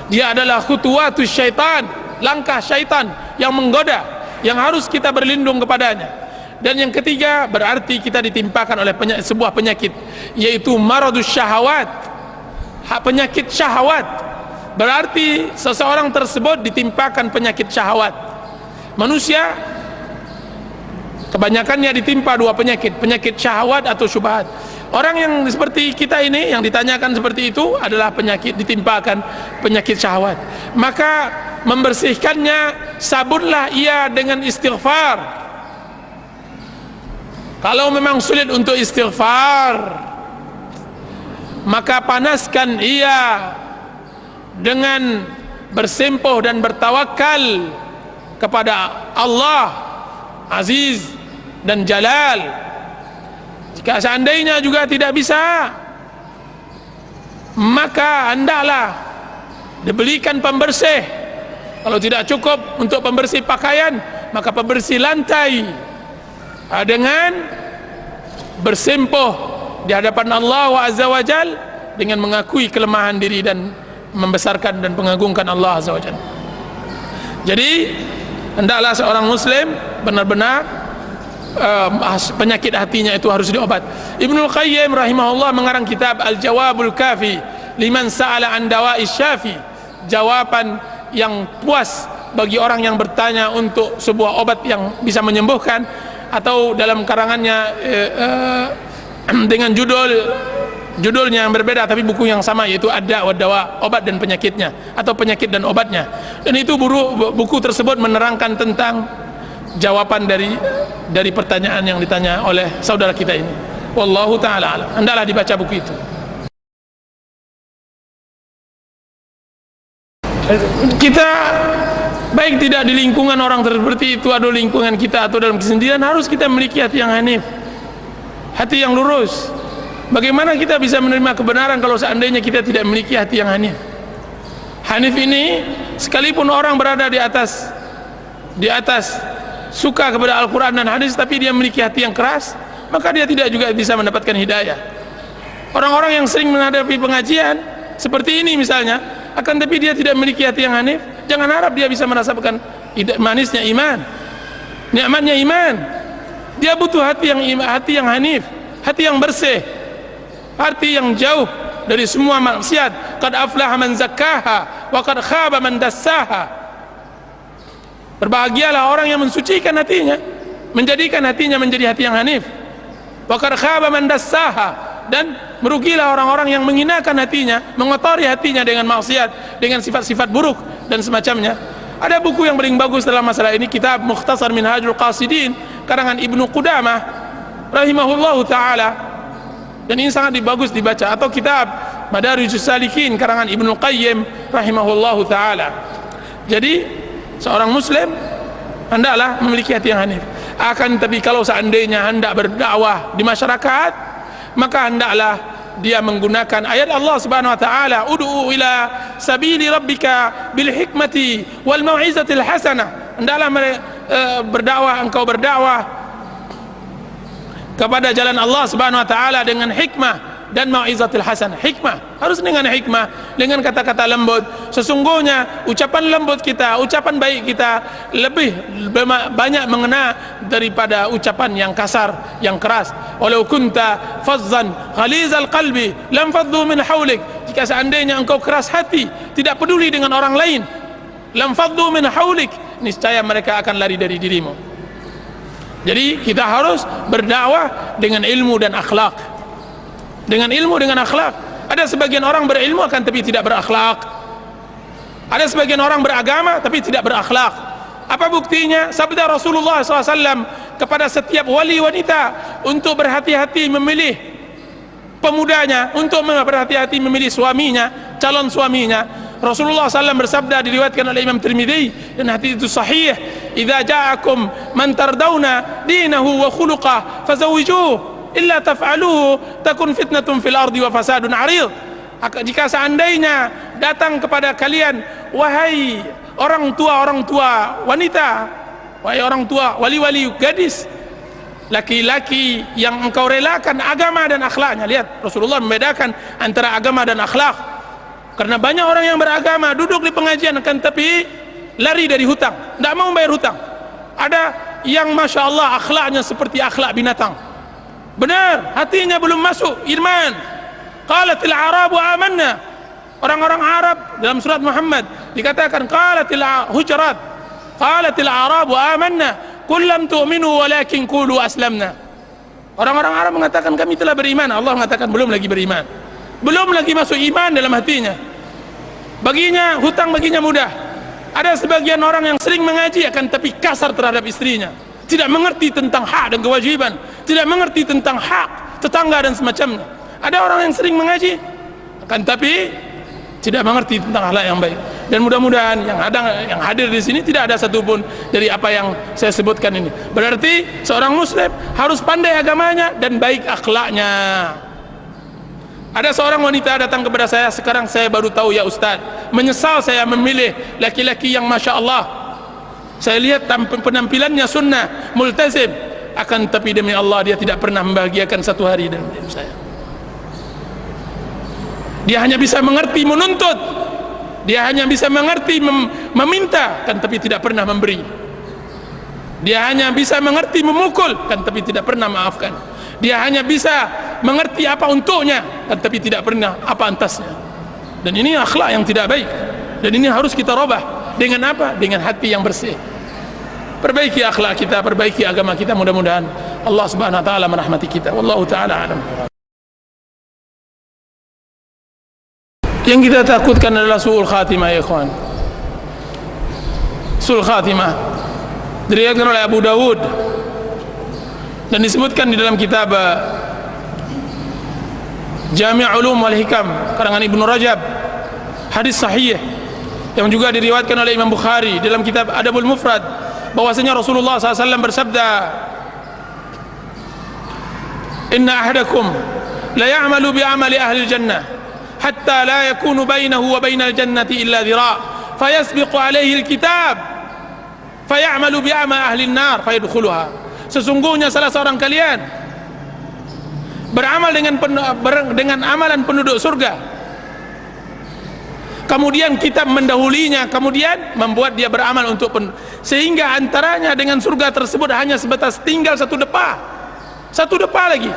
dia adalah khutuwatus syaitan, langkah syaitan yang menggoda, yang harus kita berlindung kepadanya. Dan yang ketiga, berarti kita ditimpakan oleh sebuah penyakit, yaitu maradus syahawat, penyakit syahwat. Berarti seseorang tersebut ditimpakan penyakit syahwat. Manusia kebanyakannya ditimpa dua penyakit, penyakit syahwat atau syubhat. Orang yang seperti kita ini, yang ditanyakan seperti itu, adalah penyakit, ditimpakan penyakit syahwat. Maka membersihkannya, sabunlah ia dengan istighfar. Kalau memang sulit untuk istighfar, maka panaskan ia dengan bersempoh dan bertawakal kepada Allah Aziz dan Jalal. Jika seandainya juga tidak bisa, maka hendaklah dibelikan pembersih. Kalau tidak cukup untuk pembersih pakaian, maka pembersih lantai, dengan bersempoh di hadapan Allah Azza wa Jal, dengan mengakui kelemahan diri dan membesarkan dan mengagungkan Allah Azza wa Jal. Jadi hendaklah seorang muslim benar-benar penyakit hatinya itu harus diobat. Ibnul Qayyim rahimahullah mengarang kitab Al-Jawabul Kafi liman sa'ala an dawa'is syafi, jawaban yang puas bagi orang yang bertanya untuk sebuah obat yang bisa menyembuhkan. Atau dalam karangannya dengan judulnya yang berbeda tapi buku yang sama, yaitu Ad-Da' wa Dawa, obat dan penyakitnya, atau penyakit dan obatnya. Dan itu buku tersebut menerangkan tentang jawaban dari pertanyaan yang ditanya oleh saudara kita ini. Wallahu ta'ala alam. Hendaklah dibaca buku itu. Kita baik tidak di lingkungan orang seperti itu, atau lingkungan kita, atau dalam kesendirian, harus kita memiliki hati yang hanif, hati yang lurus. Bagaimana kita bisa menerima kebenaran kalau seandainya kita tidak memiliki hati yang hanif? Hanif ini, sekalipun orang berada di atas suka kepada Al-Quran dan hadis, tapi dia memiliki hati yang keras, maka dia tidak juga bisa mendapatkan hidayah. Orang-orang yang sering menghadapi pengajian seperti ini misalnya, akan tapi dia tidak memiliki hati yang hanif, jangan harap dia bisa merasakan manisnya iman, nikmatnya iman. Dia butuh hati yang hanif, hati yang bersih, hati yang jauh dari semua maksiat. Qad aflaha man zakkaha wa qad khaba man dassaha. Berbahagialah orang yang mensucikan hatinya, menjadikan hatinya menjadi hati yang hanif. Wa qad khaba man dassaha, dan merugilah orang-orang yang menghinakan hatinya, mengotori hatinya dengan maksiat, dengan sifat-sifat buruk dan semacamnya. Ada buku yang paling bagus dalam masalah ini, kitab Mukhtasar Minhajul Qasidin karangan Ibnu Qudamah rahimahullahu taala, dan ini sangat bagus dibaca. Atau kitab Madarijus Salikin karangan Ibnu Qayyim rahimahullahu taala. Jadi seorang muslim hendaklah memiliki hati yang hanif. Akan tapi kalau seandainya hendak berdakwah di masyarakat, maka hendaklah dia menggunakan ayat Allah Subhanahu wa taala, ud'u ila sabili rabbika bil hikmati wal mau'izatil hasanah. Hendaklah engkau berdakwah kepada jalan Allah Subhanahu wa taala dengan hikmah dan mau'izatil hasanah. Hikmah harus dengan hikmah, dengan kata-kata lembut. Sesungguhnya ucapan lembut kita, ucapan baik kita lebih banyak mengena daripada ucapan yang kasar, yang keras. Walau kunta fazzan ghalizal qalbi lam faddu min haulik. Jika seandainya engkau keras hati, tidak peduli dengan orang lain, lam faddu min haulik, niscaya mereka akan lari dari dirimu. Jadi kita harus berdakwah dengan ilmu dan akhlak. Dengan ilmu, dengan akhlak. Ada sebagian orang berilmu akan tapi tidak berakhlak. Ada sebagian orang beragama tapi tidak berakhlak. Apa buktinya? Sabda Rasulullah SAW kepada setiap wali wanita untuk berhati-hati memilih pemudanya, untuk berhati-hati memilih suaminya, calon suaminya. Rasulullah SAW bersabda, diriwayatkan oleh Imam Tirmidzi dan hadis itu sahih, "Idza ja'akum man tardawna dinahu wa khuluqah fazawwijuhu illa taf'aluhu takun fitnatun fil ardi wa fasadun 'arid." Jika seandainya datang kepada kalian, wahai orang tua wanita, wahai orang tua wali-wali gadis, laki-laki yang engkau relakan agama dan akhlaknya. Lihat, Rasulullah membedakan antara agama dan akhlak. Karena banyak orang yang beragama duduk di pengajian akan tapi lari dari hutang, tidak mau bayar hutang. Ada yang masya Allah akhlaknya seperti akhlak binatang. Benar, hatinya belum masuk iman. Qalatil Arabu amanna. Orang-orang Arab dalam surat Muhammad dikatakan qalatil Hujurat, qalatil Arabu amanna qul lam tu'minu walakin qulu aslamna. Orang-orang Arab mengatakan kami telah beriman. Allah mengatakan belum lagi beriman, belum lagi masuk iman dalam hatinya. Baginya hutang baginya mudah. Ada sebagian orang yang sering mengaji akan tapi kasar terhadap istrinya, tidak mengerti tentang hak dan kewajiban, tidak mengerti tentang hak tetangga dan semacamnya. Ada orang yang sering mengaji akan tapi tidak mengerti tentang akhlak yang baik. Dan mudah-mudahan yang hadir di sini tidak ada satupun dari apa yang saya sebutkan ini. Berarti seorang muslim harus pandai agamanya dan baik akhlaknya. Ada seorang wanita datang kepada saya, sekarang saya baru tahu ya Ustaz, menyesal saya memilih laki-laki yang masya Allah. Saya lihat penampilannya sunnah, multazim, akan tapi demi Allah dia tidak pernah membahagiakan satu hari dalam hidup saya. Dia hanya bisa mengerti menuntut, dia hanya bisa mengerti meminta, kan tapi tidak pernah memberi. Dia hanya bisa mengerti memukul, kan tapi tidak pernah maafkan. Dia hanya bisa mengerti apa untuknya, kan tapi tidak pernah apa antasnya. Dan ini akhlak yang tidak baik. Dan ini harus kita robah. Dengan apa? Dengan hati yang bersih. Perbaiki akhlak kita, perbaiki agama kita. Mudah-mudahan Allah Subhanahu wa taala merahmati kita. Wallahu taala alam. Yang kita takutkan adalah su'ul khatimah, ya ikhwan. Su'ul khatimah diriwayatkan oleh Abu Dawud dan disebutkan di dalam kitab Jami' Ulum wal Hikam karangan Ibnu Rajab, hadis sahih yang juga diriwayatkan oleh Imam Bukhari dalam kitab Adabul Mufrad, bahwasanya Rasulullah SAW bersabda, "Inna ahadakum la ya'malu bi amali ahli jannah hatta la yakunu bainahu wa bainal jannati illa dhira' fayasbiqu alaihi alkitab fayamalu bi amali ahli an-nar fayadkhuluha." Sesungguhnya salah seorang kalian beramal dengan amalan penduduk surga, kemudian kitab mendahulinya, kemudian membuat dia beramal untuk sehingga antaranya dengan surga tersebut hanya sebatas tinggal satu depa lagi,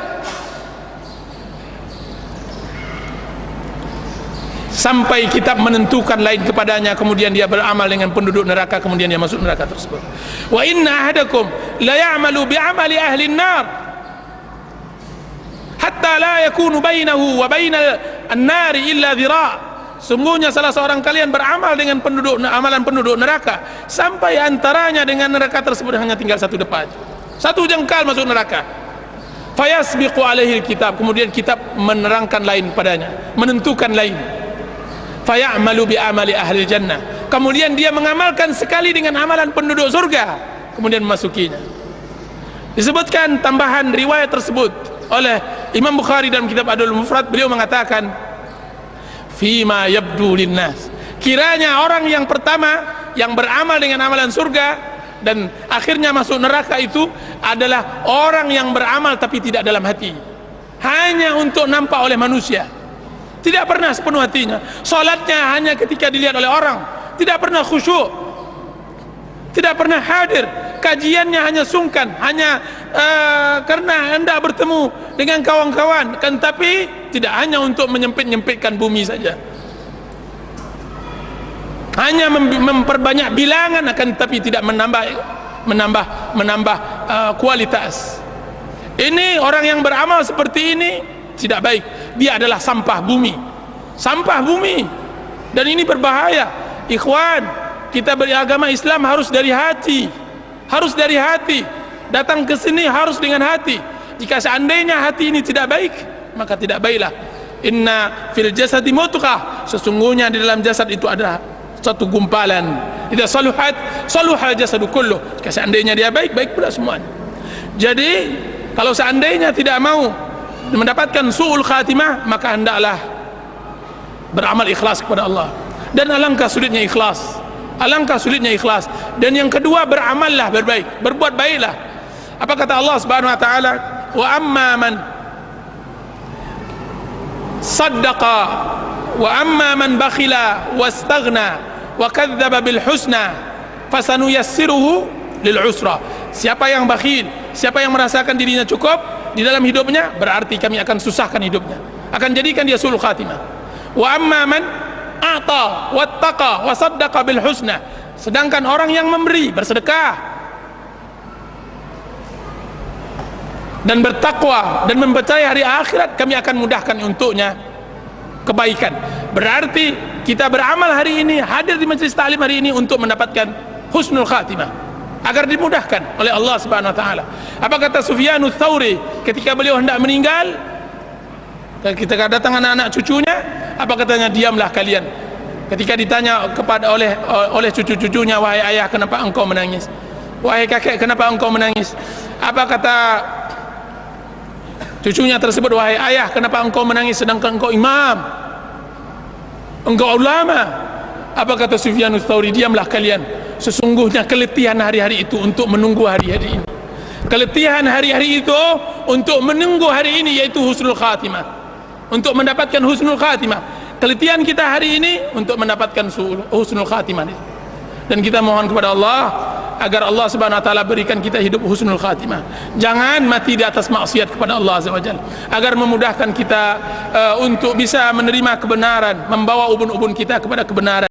sampai kitab menentukan lain kepadanya, kemudian dia beramal dengan penduduk neraka, kemudian dia masuk neraka tersebut. Wa inna ahadakum la ya'malu bi amali ahli an-nar hatta la yakunu bainahu wa bainal an-nar illa dhira'. Sungguhnya salah seorang kalian beramal dengan amalan penduduk neraka sampai antaranya dengan neraka tersebut hanya tinggal satu depa, satu jengkal masuk neraka. Fayasbiqu alaihi kitab, kemudian kitab menerangkan lain padanya, menentukan lain. Fayamalu bi amali ahli jannah, kemudian dia mengamalkan sekali dengan amalan penduduk surga, kemudian memasukinya. Disebutkan tambahan riwayat tersebut oleh Imam Bukhari dalam kitab Adul Mufrad, beliau mengatakan fima yabdu linnas, kiranya orang yang pertama yang beramal dengan amalan surga dan akhirnya masuk neraka itu adalah orang yang beramal tapi tidak dalam hati. hanya untuk nampak oleh manusia, tidak pernah sepenuh hatinya. Salatnya hanya ketika dilihat oleh orang, tidak pernah khusyuk, tidak pernah hadir. Kajiannya hanya sungkan, hanya karena hendak bertemu dengan kawan-kawan, kan, tapi tidak hanya untuk menyempit-nyempitkan bumi saja, hanya memperbanyak bilangan, akan tapi tidak menambah kualitas. Ini orang yang beramal seperti ini tidak baik. Dia adalah sampah bumi, sampah bumi, dan ini berbahaya. Ikhwan, kita beragama Islam harus dari hati, harus dari hati. Datang ke sini harus dengan hati. Jika seandainya hati ini tidak baik, maka tidak baiklah. Inna fil jasadi mudghah, sesungguhnya di dalam jasad itu ada satu gumpalan. Idza saluhat saluhal jasadu kullu. Jika seandainya dia baik, baik pula semuanya. Jadi kalau seandainya tidak mau mendapatkan su'ul khatimah, maka hendaklah beramal ikhlas kepada Allah. Dan alangkah sulitnya ikhlas, alangkah sulitnya ikhlas. Dan yang kedua, beramallah berbaik, berbuat baiklah. Apa kata Allah Subhanahu wa taala? Wa amma man saddaqa wa amma man bakhila wastaghna wa kadzdzaba bil husna fasanuyassiruhu lil usra. Siapa yang bakhil, siapa yang merasakan dirinya cukup di dalam hidupnya, berarti kami akan susahkan hidupnya, akan jadikan dia sulul khatimah. Wa amma man a'ta wattaqa wa saddaqa bil husna, sedangkan orang yang memberi, bersedekah dan bertakwa dan mempercayai hari akhirat, kami akan mudahkan untuknya kebaikan. Berarti kita beramal hari ini, hadir di majelis ta'lim hari ini untuk mendapatkan husnul khatimah, agar dimudahkan oleh Allah Subhanahu wa taala. Apa kata Sufyanus Tsauri ketika beliau hendak meninggal? Ketika datang anak-anak cucunya, apa katanya? Diamlah kalian. Ketika ditanya kepada oleh cucu-cucunya, wahai ayah, kenapa engkau menangis? Wahai kakek, kenapa engkau menangis? Apa kata cucunya tersebut? Wahai ayah, kenapa engkau menangis sedangkan engkau imam, engkau ulama? Apa kata Sufyanus Tsauri? Diamlah kalian. Sesungguhnya keletihan hari-hari itu untuk menunggu hari-hari ini. Keletihan hari-hari itu untuk menunggu hari ini, yaitu husnul khatimah, untuk mendapatkan husnul khatimah. Keletihan kita hari ini untuk mendapatkan husnul khatimah. Dan kita mohon kepada Allah agar Allah Subhanahu wa taala berikan kita hidup husnul khatimah. Jangan mati di atas maksiat kepada Allah Azza wa Jalla, agar memudahkan kita untuk bisa menerima kebenaran, membawa ubun-ubun kita kepada kebenaran.